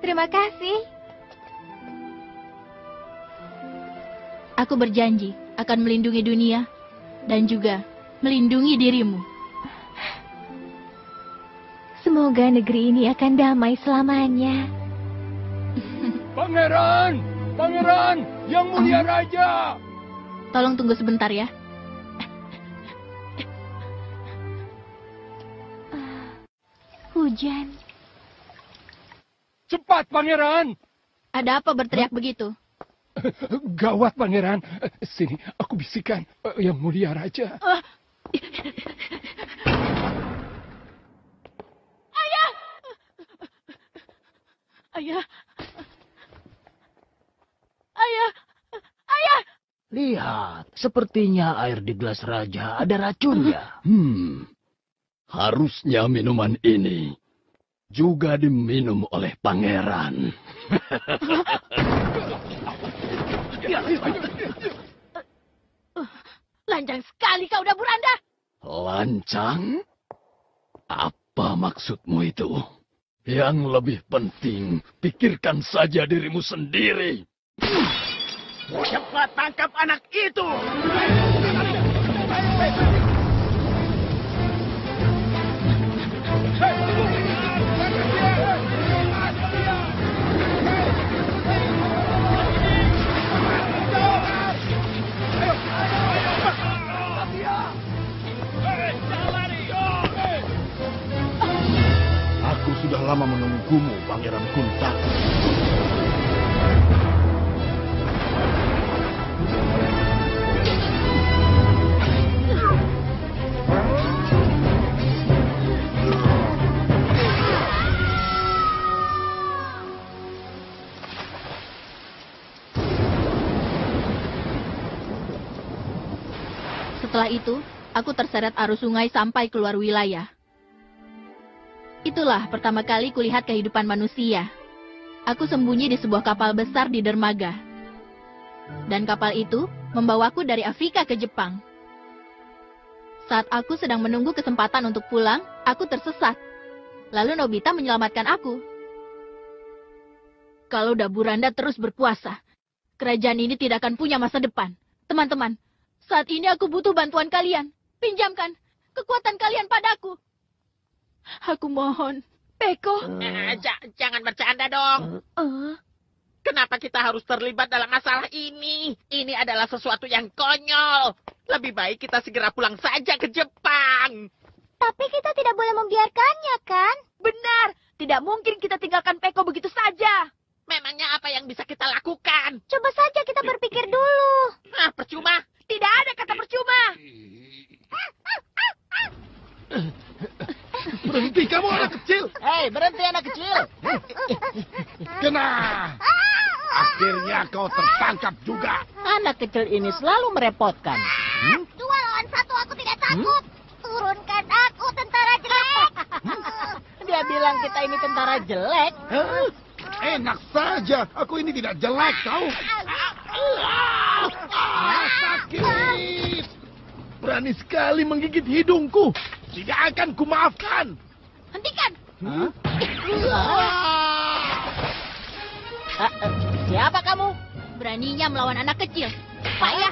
Terima kasih. Aku berjanji akan melindungi dunia dan juga melindungi dirimu. Semoga negeri ini akan damai selamanya. Pangeran! Pangeran! Yang mulia raja! Tolong tunggu sebentar ya. Hujan. Cepat, pangeran! Ada apa berteriak begitu? Gawat, pangeran. Sini, aku bisikan. Yang mulia raja. Ayah! Ayah! Ayah! Ayah! Lihat, sepertinya air di gelas raja ada racunnya. Harusnya minuman ini juga diminum oleh pangeran. Lancang sekali kau, Daburanda. Lancang? Apa maksudmu itu? Yang lebih penting, pikirkan saja dirimu sendiri. Cepat tangkap anak itu! Aku sudah lama menunggumu, Pangeran Kunta. Setelah itu, aku terseret arus sungai sampai keluar wilayah. Itulah pertama kali kulihat kehidupan manusia. Aku sembunyi di sebuah kapal besar di dermaga. Dan kapal itu membawaku dari Afrika ke Jepang. Saat aku sedang menunggu kesempatan untuk pulang, aku tersesat. Lalu Nobita menyelamatkan aku. Kalau Daburanda terus berkuasa, kerajaan ini tidak akan punya masa depan. Teman-teman, saat ini aku butuh bantuan kalian. Pinjamkan kekuatan kalian padaku. Aku mohon. Peko. Jangan bercanda dong. Kenapa kita harus terlibat dalam masalah ini? Ini adalah sesuatu yang konyol. Lebih baik kita segera pulang saja ke Jepang. Tapi kita tidak boleh membiarkannya, kan? Benar. Tidak mungkin kita tinggalkan Peko begitu saja. Memangnya apa yang bisa kita lakukan? Coba saja kita berpikir dulu. Percuma. Tidak ada kata percuma. Berhenti kamu, anak kecil! Hei, berhenti anak kecil. Kena! Akhirnya kau tertangkap juga. Anak kecil ini selalu merepotkan. 2 lawan 1, aku tidak takut. Turunkan aku, tentara jelek. Dia bilang kita ini tentara jelek. Enak saja, aku ini tidak jelek, tahu? Sakit! Berani sekali menggigit hidungku. Tidak akan kumaafkan. Hentikan! Siapa kamu? Beraninya melawan anak kecil. Payah!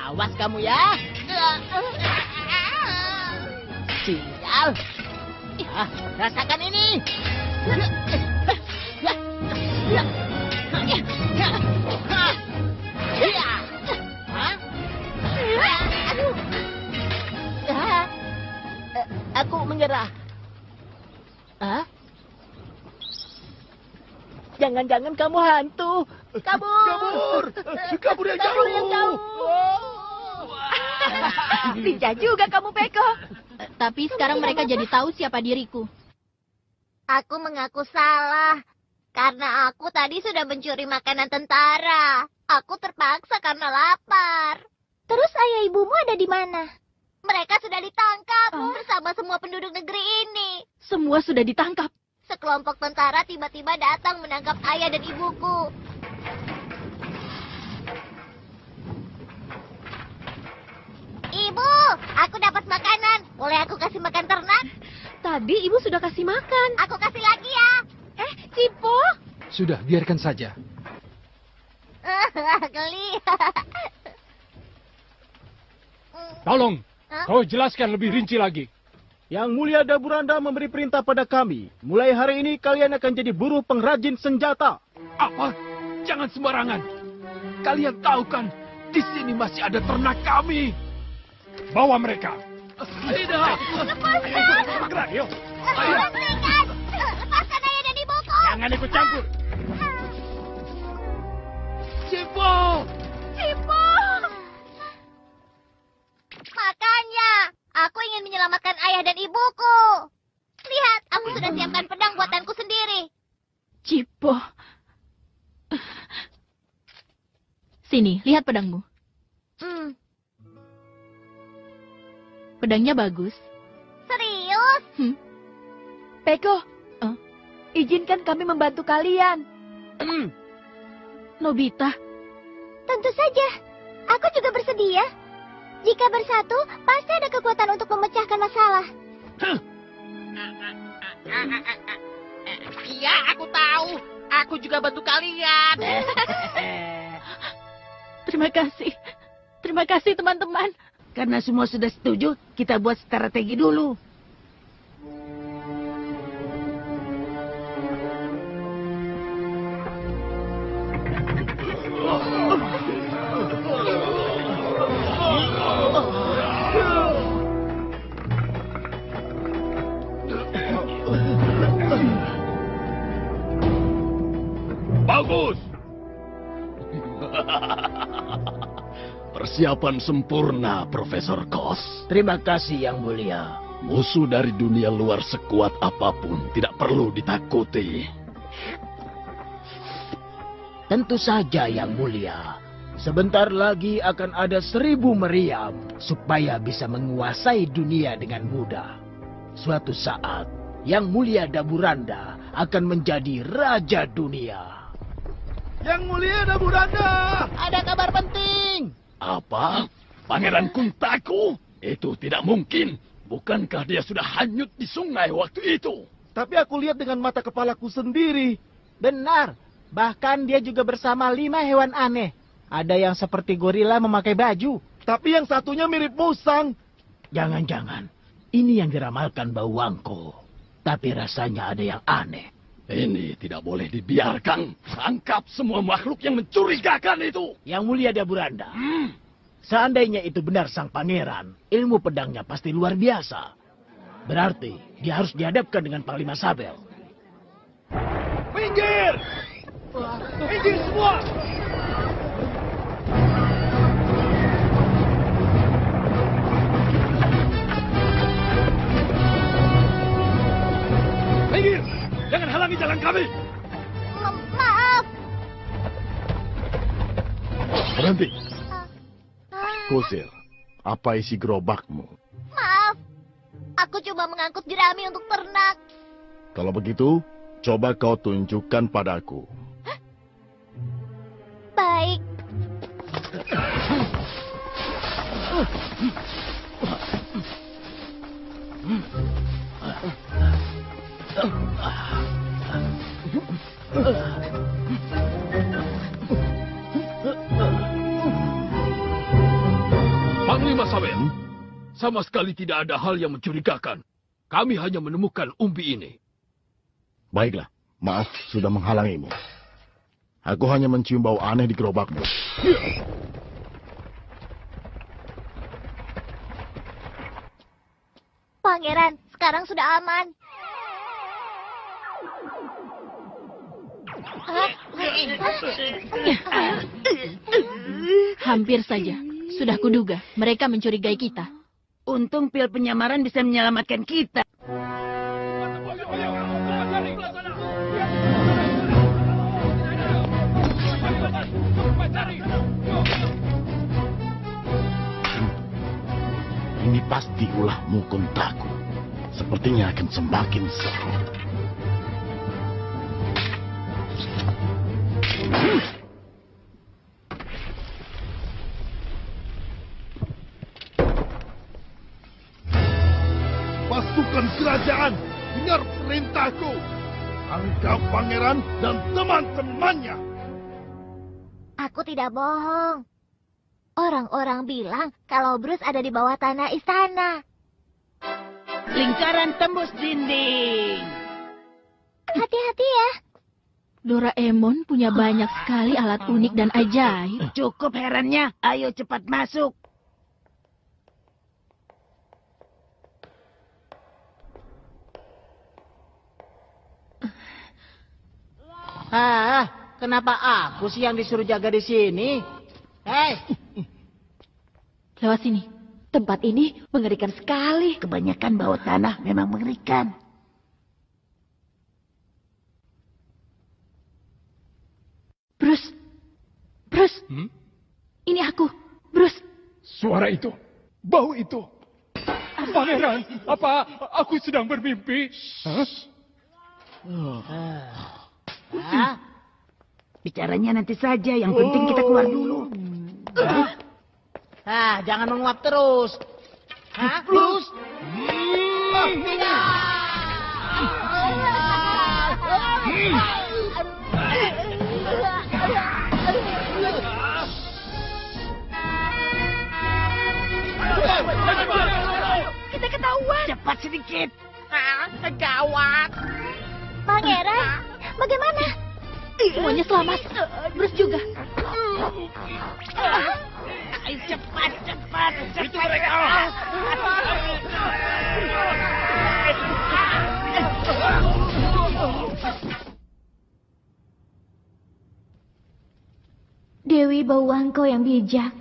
Awas kamu ya. Sial. Rasakan ini. Aku menyerah. Jangan-jangan kamu hantu. Kabur. Kabur yang jauh. Lincah juga kamu, Peko. Tapi sekarang mereka jadi tahu siapa diriku. Aku mengaku salah. Karena aku tadi sudah mencuri makanan tentara. Aku terpaksa karena lapar. Terus ayah ibumu ada di mana? Mereka sudah ditangkap bersama semua penduduk negeri ini. Semua sudah ditangkap. Sekelompok tentara tiba-tiba datang menangkap ayah dan ibuku. Ibu, aku dapat makanan. Boleh aku kasih makan ternak? Tadi ibu sudah kasih makan. Aku kasih lagi ya. Cipo. Sudah, biarkan saja. Geli. Tolong, kau jelaskan lebih rinci lagi. Yang Mulia Daburanda memberi perintah pada kami. Mulai hari ini kalian akan jadi buruh pengrajin senjata. Apa? Jangan sembarangan. Kalian tahu kan, di sini masih ada ternak kami. Bawa mereka. Tidak. Lepaskan. Bergerak, yuk. Lepaskan. Lepaskan ayah dan ibuku. Jangan ikut campur. Cipo. Makanya, aku ingin menyelamatkan ayah dan ibuku. Lihat, aku sudah siapkan pedang buatanku sendiri. Cipo. Sini, lihat pedangmu. Pedangnya bagus. Serius? Peko, izinkan kami membantu kalian. Nobita. Tentu saja. Aku juga bersedia. Jika bersatu, pasti ada kekuatan untuk memecahkan masalah. Iya, aku tahu. Aku juga bantu kalian. Terima kasih. Terima kasih, teman-teman. Karena semua sudah setuju, kita buat strategi dulu. Bagus. Persiapan sempurna, Profesor Kos. Terima kasih, Yang Mulia. Musuh dari dunia luar sekuat apapun tidak perlu ditakuti. Tentu saja, Yang Mulia. Sebentar lagi akan ada 1000 meriam supaya bisa menguasai dunia dengan mudah. Suatu saat, Yang Mulia Daburanda akan menjadi raja dunia. Yang Mulia Daburanda! Ada kabar penting. Apa? Pangeran Kuntaku? Itu tidak mungkin. Bukankah dia sudah hanyut di sungai waktu itu? Tapi aku lihat dengan mata kepalaku sendiri. Benar. Bahkan dia juga bersama 5 hewan aneh. Ada yang seperti gorila memakai baju. Tapi yang satunya mirip musang. Jangan-jangan ini yang diramalkan Bauwangko. Tapi rasanya ada yang aneh. Ini tidak boleh dibiarkan. Tangkap semua makhluk yang mencurigakan itu. Yang Mulia Daburanda. Seandainya itu benar sang pangeran, ilmu pedangnya pasti luar biasa. Berarti dia harus dihadapkan dengan Panglima Sabel. Pinggir! Pinggir semua! Pinggir! Jangan halangi jalan kami. Maaf. Berhenti. Kusir, apa isi gerobakmu? Maaf. Aku coba mengangkut jerami untuk ternak. Kalau begitu, coba kau tunjukkan padaku. Baik. Panglima Sabel, sama sekali tidak ada hal yang mencurigakan. Kami hanya menemukan umbi ini. Baiklah, maaf sudah menghalangimu. Aku hanya mencium bau aneh di gerobakmu. Pangeran, sekarang sudah aman. Hampir saja. Sudah kuduga, mereka mencurigai kita. Untung pil penyamaran bisa menyelamatkan kita. Ini pasti ulahmu, Kuntaku. Sepertinya akan semakin seru. Pasukan kerajaan, dengar perintahku. Tangkap pangeran dan teman-temannya. Aku tidak bohong. Orang-orang bilang kalau Bruce ada di bawah tanah istana. Lingkaran tembus dinding. Hati-hati ya. Doraemon punya banyak sekali alat unik dan ajaib. Cukup herannya, ayo cepat masuk. Kenapa aku sih yang disuruh jaga di sini? Hei! Lewat sini. Tempat ini mengerikan sekali. Kebanyakan bawah tanah memang mengerikan. Bruce. Ini aku. Bruce. Suara itu. Bau itu. Pangeran, apa aku sedang bermimpi? Bicaranya nanti saja, yang penting kita keluar dulu. Jangan menguap terus. Bruce? Kita ketahuan. Cepat sedikit. Gawat. Pangeran, bagaimana? Semuanya selamat. Bruce juga. Ayo cepat. Itu mereka. Dewi Bauwangko yang bijak,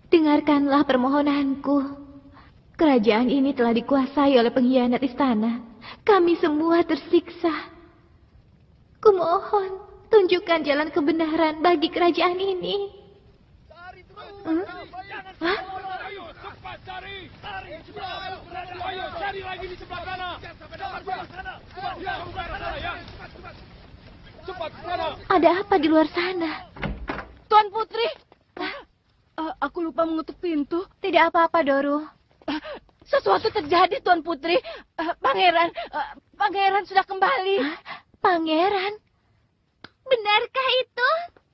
dengarkanlah permohonanku. Kerajaan ini telah dikuasai oleh pengkhianat istana. Kami semua tersiksa. Kumohon, tunjukkan jalan kebenaran bagi kerajaan ini. Hah? Ayo, cepat cari. Ayo, cari lagi di sebelah sana. Cepat sana. Ada apa di luar sana? Tuan Putri. Aku lupa mengetuk pintu. Tidak apa-apa, Doru. Sesuatu terjadi, Tuan Putri. Pangeran sudah kembali. Pangeran? Benarkah itu?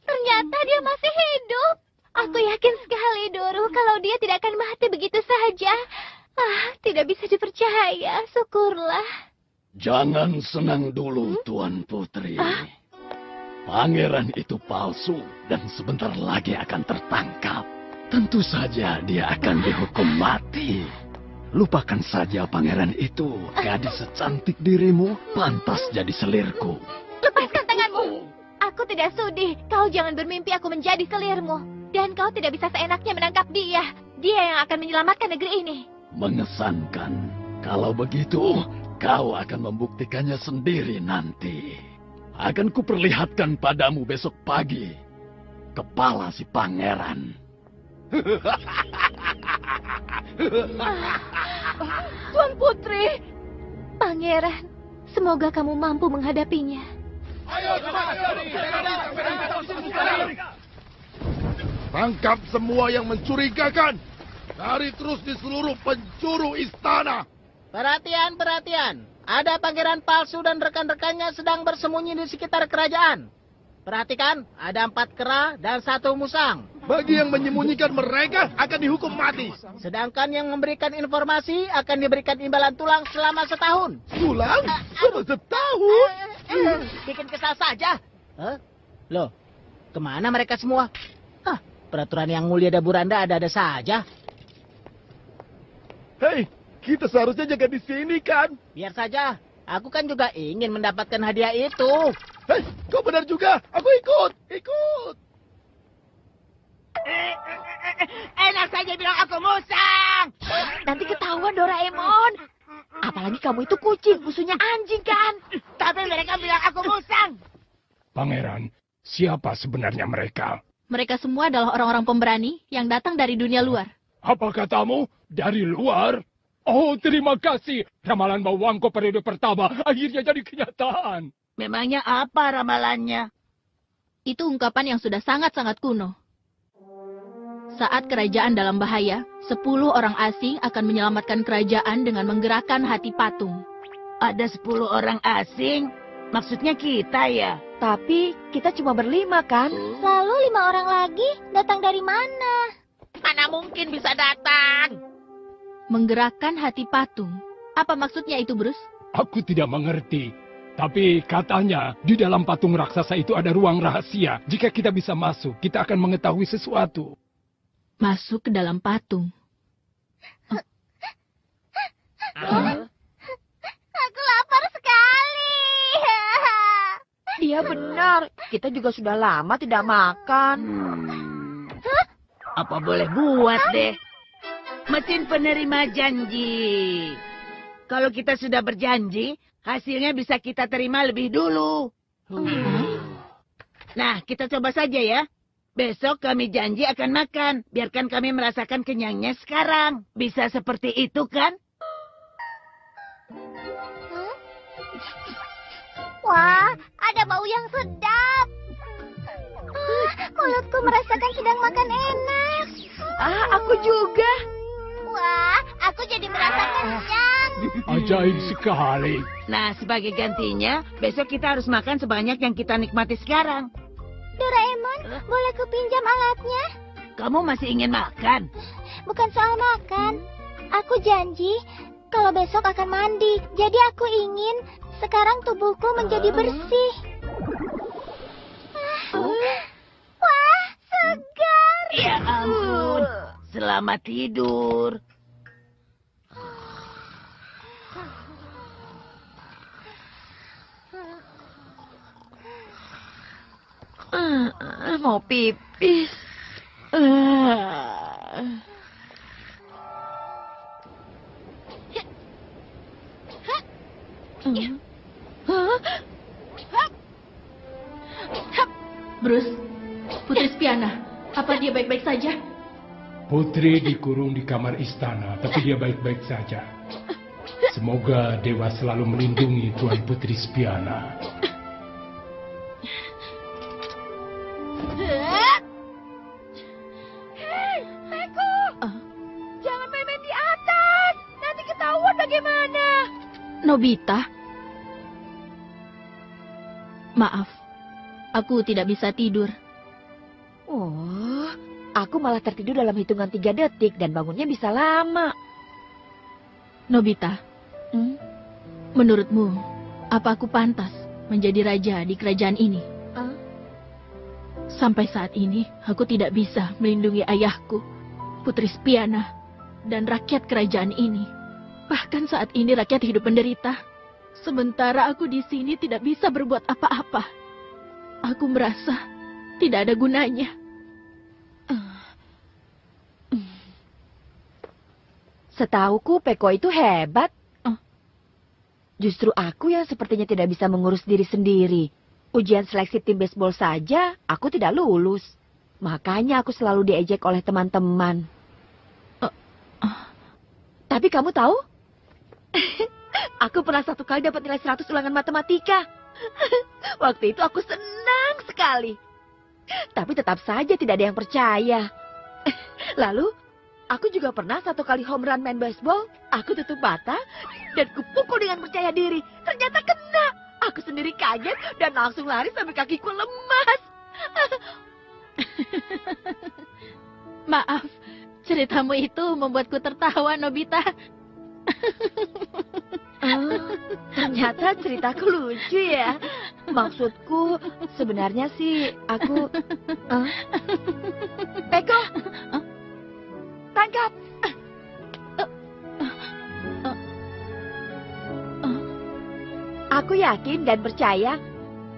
Ternyata dia masih hidup. Aku yakin sekali, Doru, kalau dia tidak akan mati begitu saja. Tidak bisa dipercaya. Syukurlah. Jangan senang dulu, Tuan Putri. Pangeran itu palsu dan sebentar lagi akan tertangkap. Tentu saja dia akan dihukum mati. Lupakan saja pangeran itu. Gadis secantik dirimu pantas jadi selirku. Lepaskan tanganmu. Aku tidak sudi. Kau jangan bermimpi aku menjadi selirmu. Dan kau tidak bisa seenaknya menangkap dia. Dia yang akan menyelamatkan negeri ini. Mengesankan. Kalau begitu, kau akan membuktikannya sendiri nanti. Akan kuperlihatkan padamu besok pagi kepala si pangeran. Tuan Putri. Pangeran, semoga kamu mampu menghadapinya. Tangkap semua yang mencurigakan. Cari terus di seluruh penjuru istana. Perhatian. Ada pangeran palsu dan rekan-rekannya sedang bersembunyi di sekitar kerajaan. Perhatikan, ada 4 kera dan 1 musang. Bagi yang menyembunyikan mereka akan dihukum mati. Sedangkan yang memberikan informasi akan diberikan imbalan tulang selama setahun. Tulang? Selama setahun? Bikin kesal saja. Loh, kemana mereka semua? Peraturan yang mulia Daburanda ada-ada saja. Hei, kita seharusnya jaga di sini kan? Biar saja, aku kan juga ingin mendapatkan hadiah itu. Hei, Kau benar juga. Aku ikut. Ikut. Enak saja bilang aku musang. Nanti ketahuan Doraemon. Apalagi kamu itu kucing, musuhnya anjing kan? Tapi mereka bilang aku musang. Pangeran, siapa sebenarnya mereka? Mereka semua adalah orang-orang pemberani yang datang dari dunia luar. Apa katamu? Dari luar? Oh, terima kasih. Ramalan Bawangko periode pertama akhirnya jadi kenyataan. Memangnya apa ramalannya? Itu ungkapan yang sudah sangat-sangat kuno. Saat kerajaan dalam bahaya, 10 orang asing akan menyelamatkan kerajaan dengan menggerakkan hati patung. Ada 10 orang asing? Maksudnya kita ya? Tapi kita cuma berlima kan? Lalu 5 orang lagi datang dari mana? Mana mungkin bisa datang? Menggerakkan hati patung. Apa maksudnya itu, Bruce? Aku tidak mengerti. Tapi katanya di dalam patung raksasa itu ada ruang rahasia. Jika kita bisa masuk, kita akan mengetahui sesuatu. Masuk ke dalam patung. Aku lapar sekali. Iya benar. Kita juga sudah lama tidak makan. Apa boleh buat deh. Mesin penerima janji. Kalau kita sudah berjanji, hasilnya bisa kita terima lebih dulu. Nah, kita coba saja ya. Besok kami janji akan makan. Biarkan kami merasakan kenyangnya sekarang. Bisa seperti itu kan? Wah, ada bau yang sedap. Mulutku merasakan sedang makan enak. Aku juga. Wah, aku jadi merasa kenyang. Ajaib sekali. Nah, sebagai gantinya, besok kita harus makan sebanyak yang kita nikmati sekarang. Doraemon, boleh kupinjam alatnya? Kamu masih ingin makan? Bukan soal makan. Aku janji kalau besok akan mandi. Jadi aku ingin sekarang tubuhku menjadi bersih. Wah, segar. Ya ampun. Selamat tidur. Mau pipis. Bruce, Putri Spiana, apa dia baik-baik saja? Putri dikurung di kamar istana, tapi dia baik-baik saja. Semoga Dewa selalu melindungi Tuan Putri Spiana. Hei, Peko! Jangan main-main di atas. Nanti ketahuan bagaimana. Nobita? Maaf, aku tidak bisa tidur. Oh, aku malah tertidur dalam hitungan 3 detik dan bangunnya bisa lama. Nobita, menurutmu, apa aku pantas menjadi raja di kerajaan ini? Sampai saat ini, aku tidak bisa melindungi ayahku, Putri Spiana, dan rakyat kerajaan ini. Bahkan saat ini rakyat hidup menderita. Sementara aku di sini tidak bisa berbuat apa-apa. Aku merasa tidak ada gunanya. Setauku Peko itu hebat. Justru aku yang sepertinya tidak bisa mengurus diri sendiri. Ujian seleksi tim baseball saja, aku tidak lulus. Makanya aku selalu diejek oleh teman-teman. Tapi kamu tahu? Aku pernah 1 kali dapat nilai 100 ulangan matematika. Waktu itu aku senang sekali. Tapi tetap saja tidak ada yang percaya. Lalu, aku juga pernah 1 kali home run main baseball. Aku tutup mata dan kupukul dengan percaya diri. Ternyata kena. Aku sendiri kaget dan langsung lari sampai kakiku lemas. Maaf, ceritamu itu membuatku tertawa, Nobita. Ternyata ceritaku lucu ya. Maksudku sebenarnya sih aku... Peko! Tangkap! Aku yakin dan percaya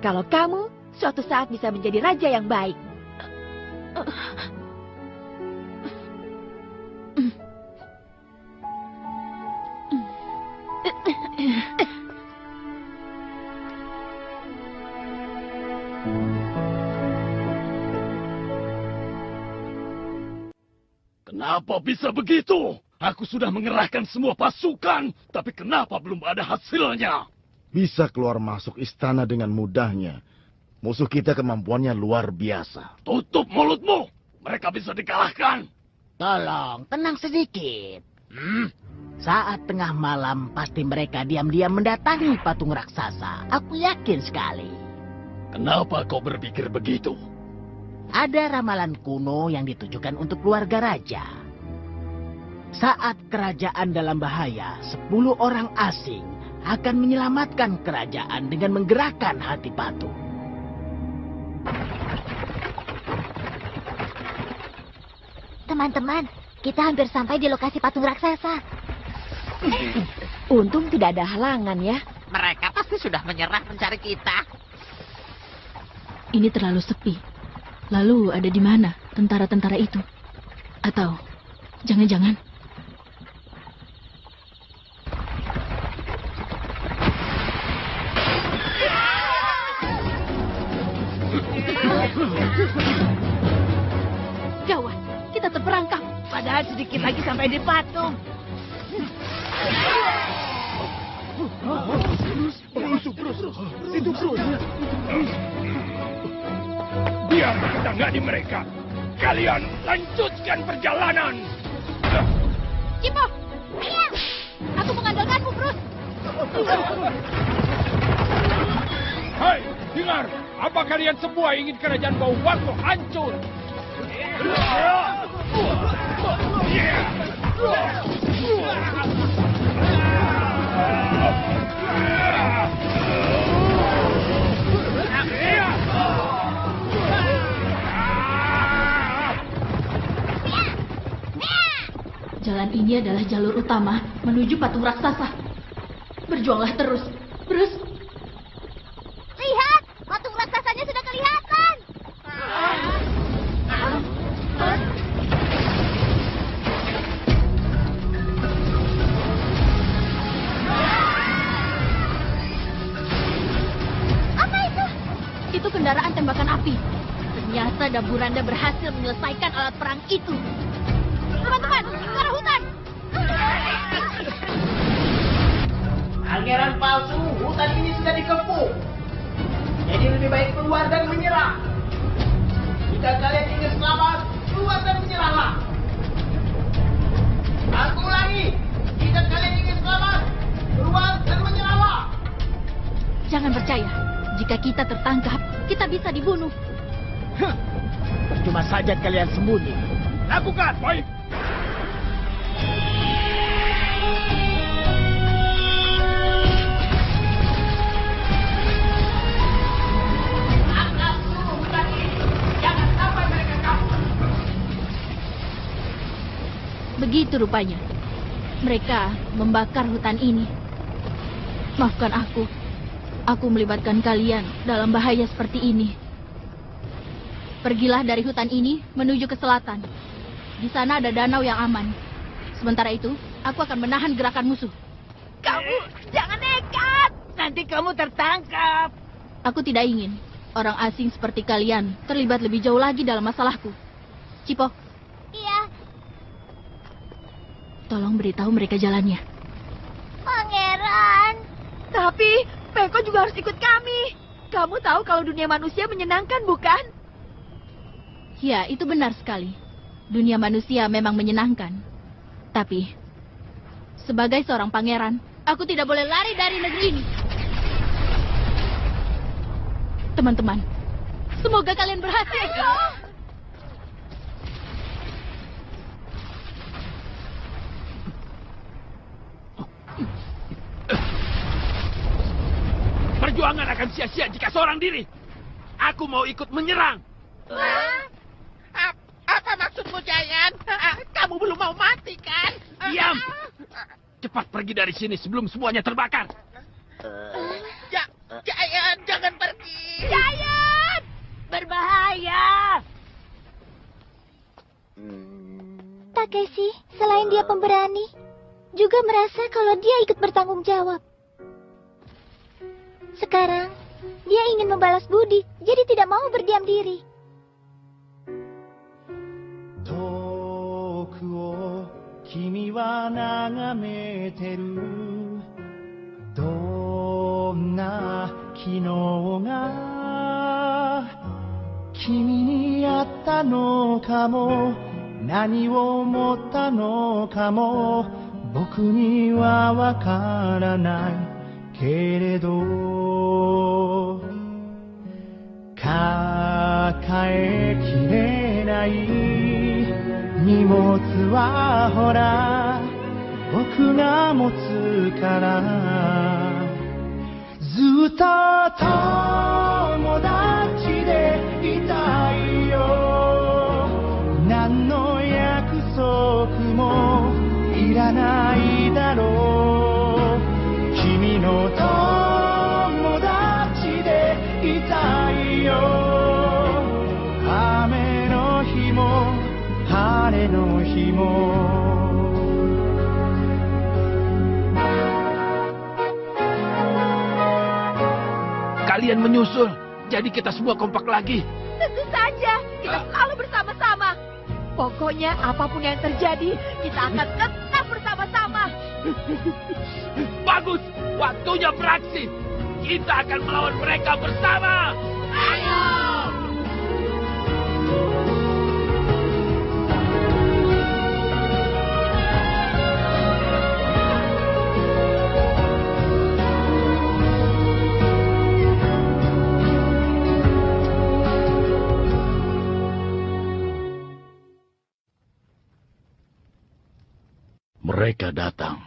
kalau kamu suatu saat bisa menjadi raja yang baik. Kenapa bisa begitu? Aku sudah mengerahkan semua pasukan, tapi kenapa belum ada hasilnya? Bisa keluar masuk istana dengan mudahnya. Musuh kita kemampuannya luar biasa. Tutup mulutmu! Mereka bisa dikalahkan. Tolong, tenang sedikit. Saat tengah malam, pasti mereka diam-diam mendatangi patung raksasa. Aku yakin sekali. Kenapa kau berpikir begitu? Ada ramalan kuno yang ditujukan untuk keluarga raja. Saat kerajaan dalam bahaya, 10 orang asing akan menyelamatkan kerajaan dengan menggerakkan hati patung. Teman-teman, kita hampir sampai di lokasi patung raksasa. Untung tidak ada halangan ya. Mereka pasti sudah menyerah mencari kita. Ini terlalu sepi. Lalu ada di mana tentara-tentara itu? Atau jangan-jangan gawat, kita terperangkap. Padahal sedikit lagi sampai di patung. Itu Bruce. Biar kita nggak di mereka. Kalian lanjutkan perjalanan. Cipo, iya. Aku mengandalkanmu, Bruce. Hai, dengar. Apa kalian semua ingin kerajaan bau waktu hancur? Jalan ini adalah jalur utama menuju patung raksasa. Berjuanglah terus, Bruce. Lihat, patung raksasanya sudah kelihatan. Apa itu? Itu kendaraan tembakan api. Ternyata Daburanda berhasil menyelesaikan alat perang itu. Teman-teman, ke arah hutan. Pangeran palsu, hutan ini sudah dikepung. Jadi lebih baik keluar dan menyerah. Jika kalian ingin selamat, keluar dan menyerahlah. Aku ulangi, jika kalian ingin selamat, keluar dan menyerahlah. Jangan percaya, jika kita tertangkap, kita bisa dibunuh. Percuma saja kalian sembunyi. Lakukan, baik. Begitu rupanya. Mereka membakar hutan ini. Maafkan aku. Aku melibatkan kalian dalam bahaya seperti ini. Pergilah dari hutan ini menuju ke selatan. Di sana ada danau yang aman. Sementara itu, aku akan menahan gerakan musuh. Kamu jangan nekat. Nanti kamu tertangkap. Aku tidak ingin orang asing seperti kalian terlibat lebih jauh lagi dalam masalahku. Cipo. Iya. Tolong beritahu mereka jalannya. Pangeran. Tapi Peko juga harus ikut kami. Kamu tahu kalau dunia manusia menyenangkan, bukan? Ya, itu benar sekali. Dunia manusia memang menyenangkan. Tapi, sebagai seorang pangeran, aku tidak boleh lari dari negeri ini. Teman-teman, semoga kalian berhasil. Perjuangan akan sia-sia jika seorang diri. Aku mau ikut menyerang. Apa maksudmu, Giant? Kamu belum mau mati, kan? Diam! Cepat pergi dari sini sebelum semuanya terbakar. Giant, jangan pergi. Giant! Takeshi, selain dia pemberani, juga merasa kalau dia ikut bertanggung jawab. Sekarang, dia ingin membalas budi, jadi tidak mau berdiam diri. Kimi wa nagamete ru Donna kinou ga Kimi ni atta no kamo Nani wo omotta no kamo Boku ni wa wakaranai Keredo Kakae kirenai 荷物はほら僕が持つからずっと友達でいたいよ何の約束もいらないだろう君の友達でいたいよ雨の日も晴れの日も Kalian menyusul, jadi kita semua kompak lagi. Tentu saja, kita selalu bersama-sama. Pokoknya apapun yang terjadi, kita akan tetap bersama-sama. Bagus, waktunya beraksi. Kita akan melawan mereka bersama. Ayo! Mereka datang.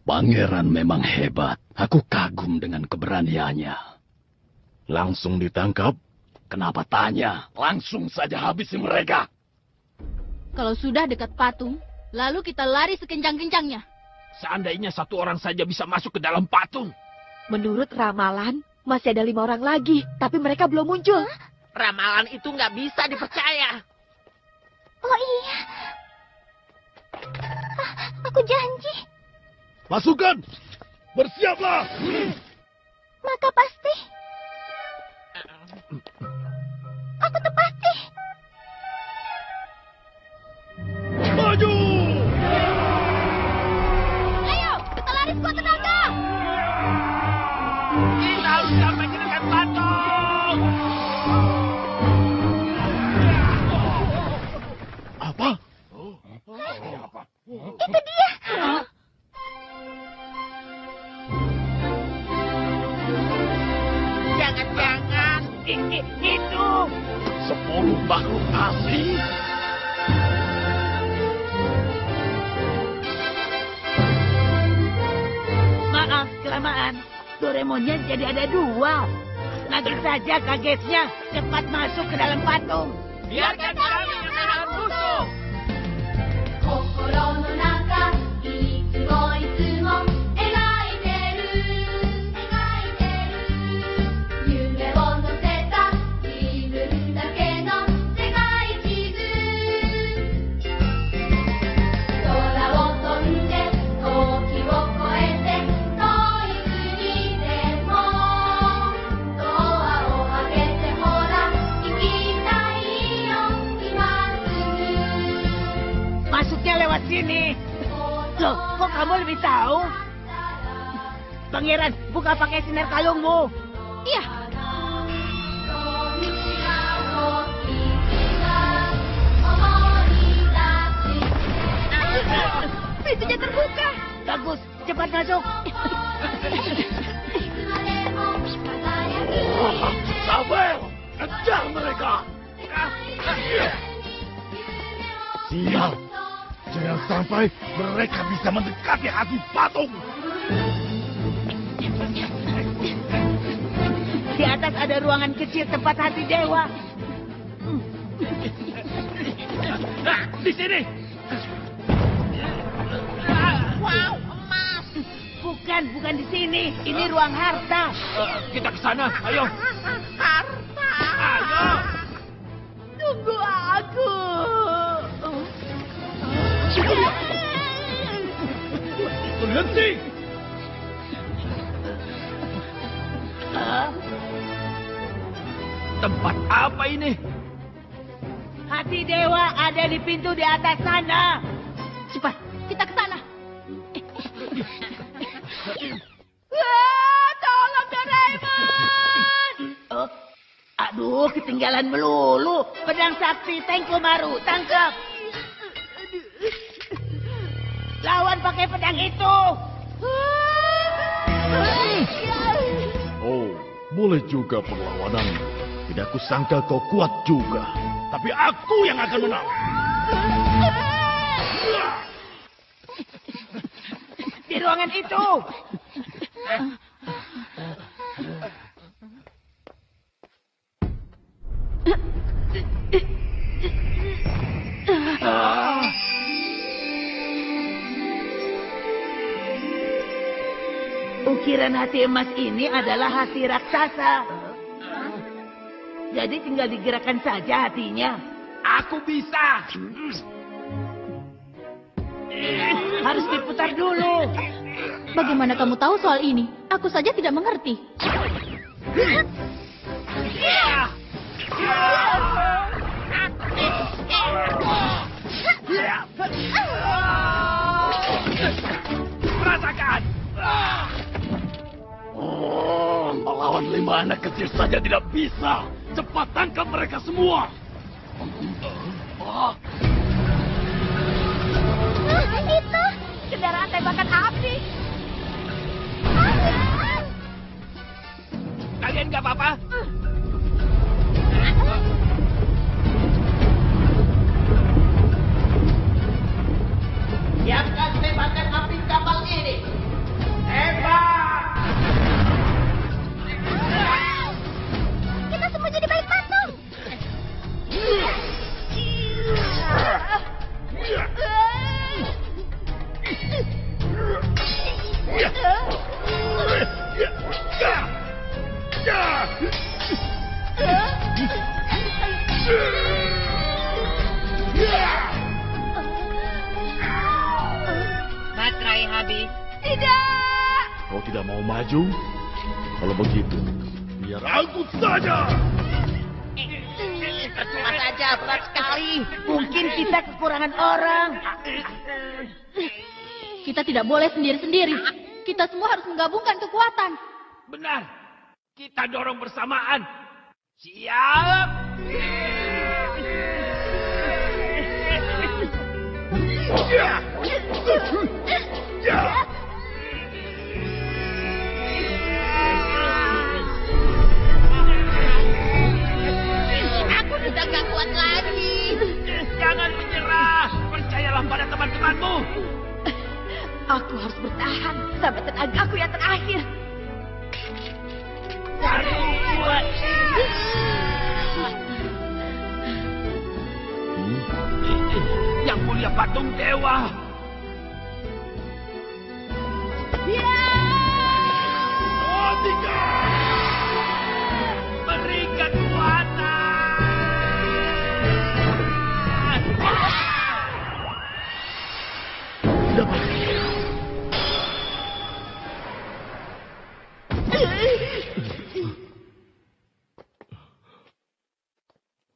Pangeran memang hebat. Aku kagum dengan keberaniannya. Langsung ditangkap? Kenapa tanya? Langsung saja habisi mereka. Kalau sudah dekat patung, lalu kita lari sekencang-kencangnya. Seandainya satu orang saja bisa masuk ke dalam patung. Menurut ramalan, masih ada 5 orang lagi, tapi mereka belum muncul. Ramalan itu nggak bisa dipercaya. Oh iya. Aku janji. Pasukan, bersiaplah. Maka pasti. Aku tepati. Maju! Ayo, kita lari sekuat tenaga. Kita harus sampai ke dekat patung. Apa? Itu dia. Jangan-jangan itu 10 makhluk asli. Maaf, kelamaan. Doraemonnya jadi ada 2. Nanti saja kagetnya. Cepat masuk ke dalam patung. Biarkan kami yang menahan musuh. 心の中いつもいつも描いてる夢を乗せた自分だけの世界地図空を飛んで時を越えて遠い国でもドアを開けてほら行きたいよ今すぐ Masuknya lewat sini. Loh, kok kamu lebih tahu? Pangeran, buka pakai sinar kalungmu. Iya. Pintunya terbuka. Bagus, cepat masuk. Sabar, kejar mereka. Sial. Jangan sampai mereka bisa mendekati hati patung. Di atas ada ruangan kecil tempat hati dewa. Nah, di sini. wow, emas. Bukan di sini. Ini ruang harta. Kita ke sana, ayo. Harta. Ayo. Tempat apa ini? Hati dewa ada di pintu di atas sana. Cepat, kita ke sana. Tolong Doraemon! Oh, aduh, ketinggalan melulu. Pedang sakti Tengku Maru, tangkap. Lawan pakai pedang itu. Oh, boleh juga perlawanan. Tidak kusangka kau kuat juga. Tapi aku yang akan menang. Di ruangan itu. Ukiran hati emas ini adalah hati raksasa. Jadi tinggal digerakkan saja hatinya. Aku bisa. Harus diputar dulu. Bagaimana kamu tahu soal ini? Aku saja tidak mengerti. Rasakan. Oh, melawan 5 anak kecil saja tidak bisa. Cepat tangkap mereka semua. Itu Kendaraan tembakan api. Kalian gak apa-apa? Siapkan tembakan api kapal ini. Tembak! Kita sembunyi di balik patung. Baterai habis. Tidak. Kau tidak mau maju? Kalau begitu, biar aku saja. Cuma saja, berat sekali. Mungkin kita kekurangan orang. Kita tidak boleh sendiri-sendiri. Kita semua harus menggabungkan kekuatan. Benar. Kita dorong bersamaan. Siap. Aku sudah gak kuat lagi. Jangan menyerah. Percayalah pada teman-temanmu. Aku harus bertahan sampai tenagaku yang terakhir. Yang mulia patung dewa. Berikan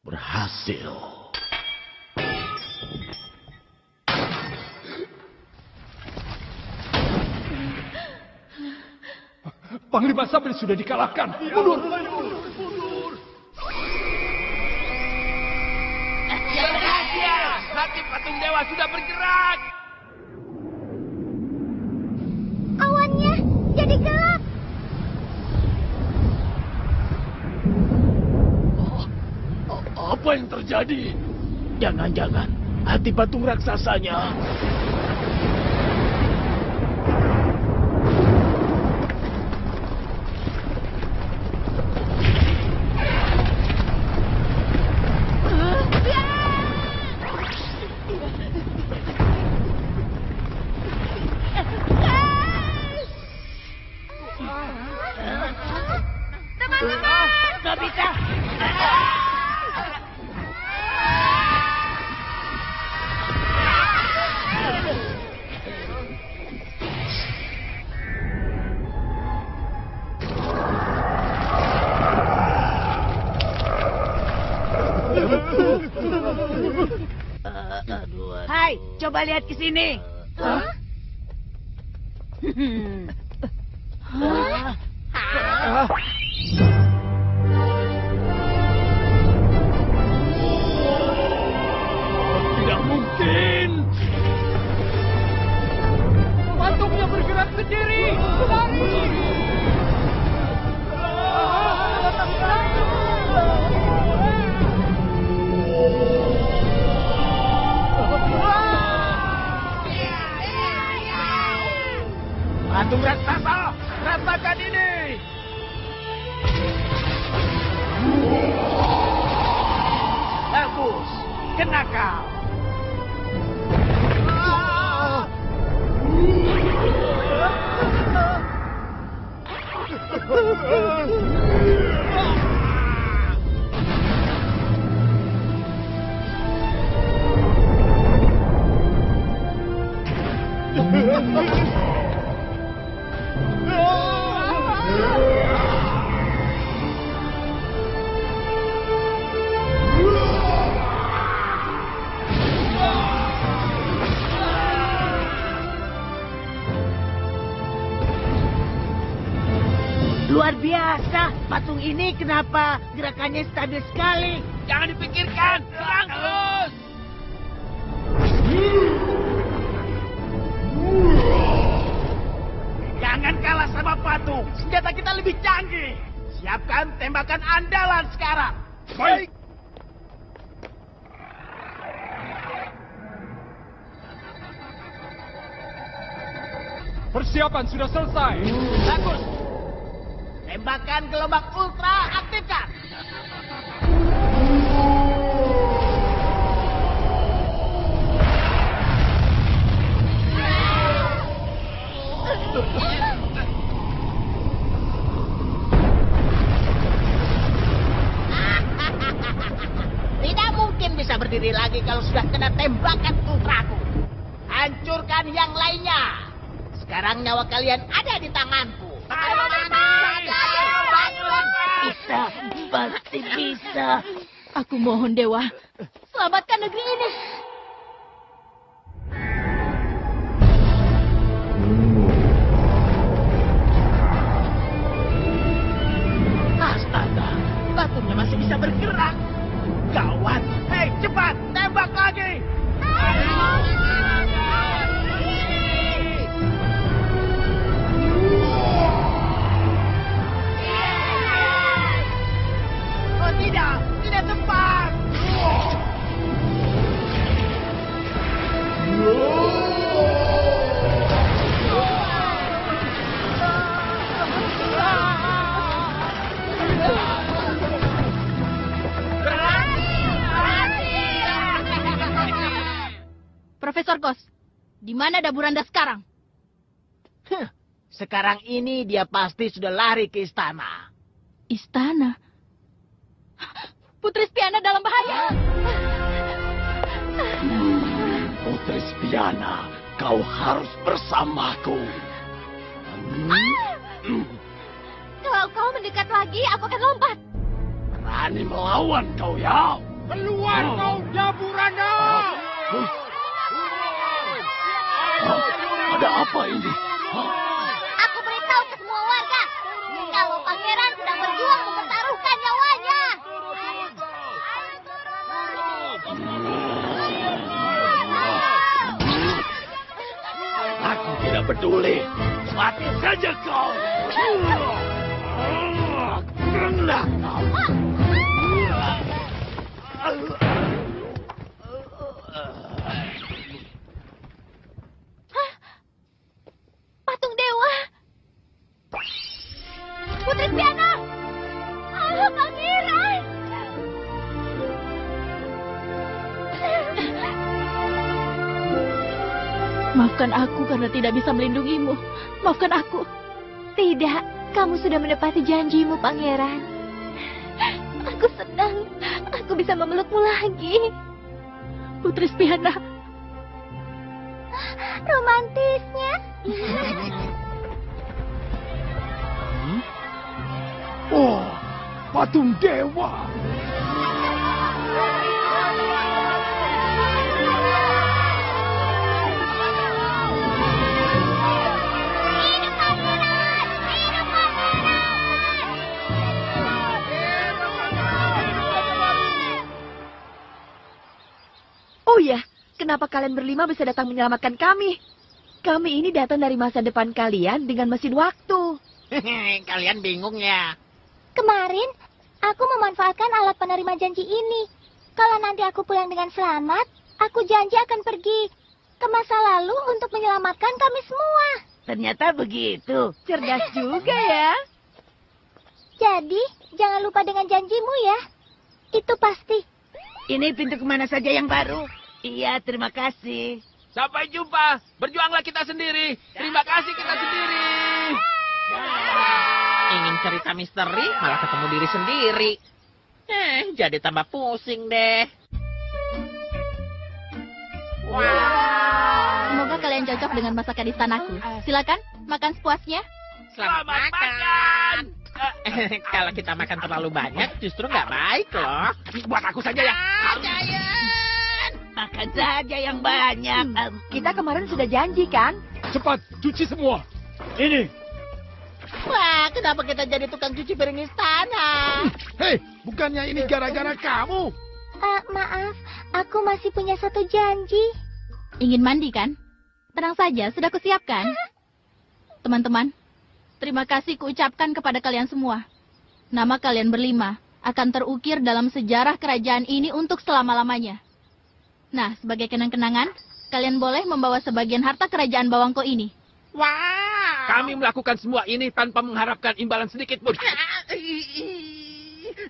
Berhasil. Panglima Sabri sudah dikalahkan. Mundur. Yang berhasil. Hati patung dewa sudah bergerak. Awannya jadi gelap. Apa yang terjadi? Jangan-jangan hati patung raksasanya. Teman-teman. Nobita. Hai, coba lihat ke sini. Tidak mungkin. Patungnya bergerak sendiri. Lari. Patung raksasa, rasakan ini. Bagus, kena kau. Luar biasa, patung ini kenapa gerakannya stabil sekali? Jangan dipikirkan, serang terus. Jangan kalah sama patung. Senjata kita lebih canggih. Siapkan tembakan andalan sekarang. Baik. Persiapan sudah selesai. Bagus. Tembakan gelombang ultra aktifkan. Tidak mungkin bisa berdiri lagi kalau sudah kena tembakan ultraku. Hancurkan yang lainnya. Sekarang nyawa kalian ada di tanganku. Bisa, pasti bisa. Aku mohon Dewa, selamatkan negeri ini. Astaga, patungnya masih bisa bergerak. Gawat. Hei, cepat, tembak lagi. Oh tidak, tidak tepat. Profesor Kos, di mana Daburanda sekarang? Sekarang ini dia pasti sudah lari ke istana. Istana? Putri Spiana dalam bahaya. Putri Spiana, kau harus bersamaku. Kalau kau mendekat lagi, aku akan lompat. Berani melawan kau ya? Keluar kau, Daburanda! Ada apa ini? Aku beritahu ke semua warga kalau pangeran sedang berjuang mempertaruhkan nyawanya. Aku tidak peduli. Mati saja kau. Kena kau. Patung dewa. Putri Spiana. Oh, pangeran. Maafkan aku karena tidak bisa melindungimu. Maafkan aku. Tidak, kamu sudah menepati janjimu, Pangeran. Aku senang. Aku bisa memelukmu lagi. Putri Spiana. Romantisnya. Oh, patung dewa. Oh ya, kenapa kalian berlima bisa datang menyelamatkan kami? Kami ini datang dari masa depan kalian dengan mesin waktu. Kalian bingung ya? Kemarin, aku memanfaatkan alat penerima janji ini. Kalau nanti aku pulang dengan selamat, aku janji akan pergi ke masa lalu untuk menyelamatkan kami semua. Ternyata begitu. Cerdas juga ya. Jadi, jangan lupa dengan janjimu ya. Itu pasti. Ini pintu kemana saja yang baru? Iya, terima kasih. Sampai jumpa. Berjuanglah kita sendiri. Terima kasih kita sendiri. Ingin cerita misteri, malah ketemu diri sendiri. Jadi tambah pusing deh. Semoga kalian cocok dengan masakan istanaku. Silakan, makan sepuasnya. Selamat makan. Kalau kita makan terlalu banyak, justru nggak baik loh. Buat aku saja ya. Makan saja yang banyak. Kita kemarin sudah janji kan? Cepat, cuci semua. Ini. Wah, kenapa kita jadi tukang cuci piring istana? Hei, bukannya ini gara-gara kamu? Maaf, aku masih punya satu janji. Ingin mandi kan? Tenang saja, sudah kusiapkan. Teman-teman, terima kasih kuucapkan kepada kalian semua. Nama kalian berlima akan terukir dalam sejarah kerajaan ini untuk selama-lamanya. Nah, sebagai kenang-kenangan, kalian boleh membawa sebagian harta kerajaan Bawangko ini. Wah. Kami melakukan semua ini tanpa mengharapkan imbalan sedikit pun.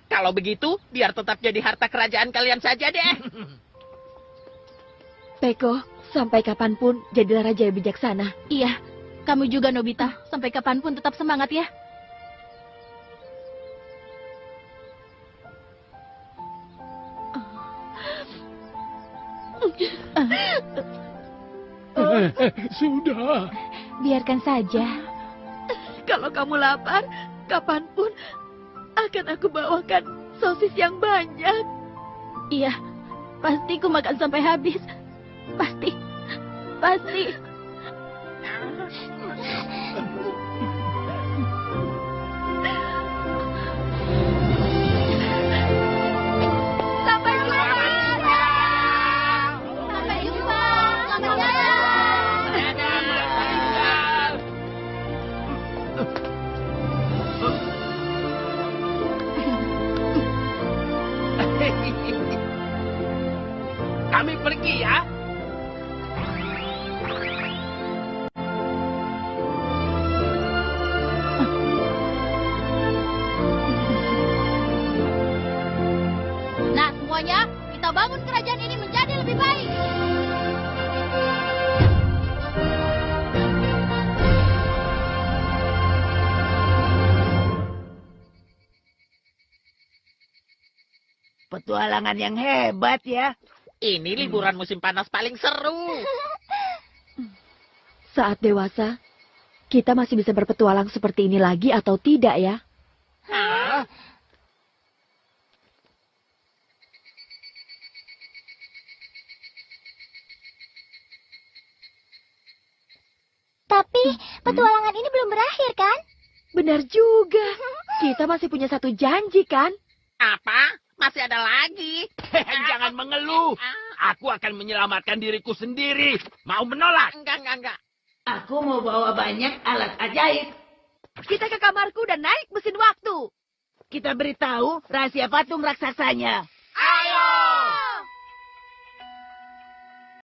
Kalau begitu, biar tetap jadi harta kerajaan kalian saja deh. Peko, sampai kapanpun jadilah raja yang bijaksana. Iya, kamu juga Nobita. Sampai kapanpun tetap semangat ya. Sudah. Biarkan saja. Kalau kamu lapar, kapanpun akan aku bawakan sosis yang banyak. Iya, pasti ku makan sampai habis. Pasti. Sampai jumpa. Selamat jalan. Kami pergi ya. Nah, semuanya, kita bangun kerajaan ini menjadi lebih baik. Petualangan yang hebat ya. Ini liburan musim panas paling seru. Saat dewasa, kita masih bisa berpetualang seperti ini lagi atau tidak ya? Tapi petualangan ini belum berakhir kan? Benar juga. Kita masih punya satu janji kan? Apa? Masih ada lagi. Jangan mengeluh. Aku akan menyelamatkan diriku sendiri. Mau menolak? Enggak. Aku mau bawa banyak alat ajaib. Kita ke kamarku dan naik mesin waktu. Kita beritahu rahasia patung raksasanya.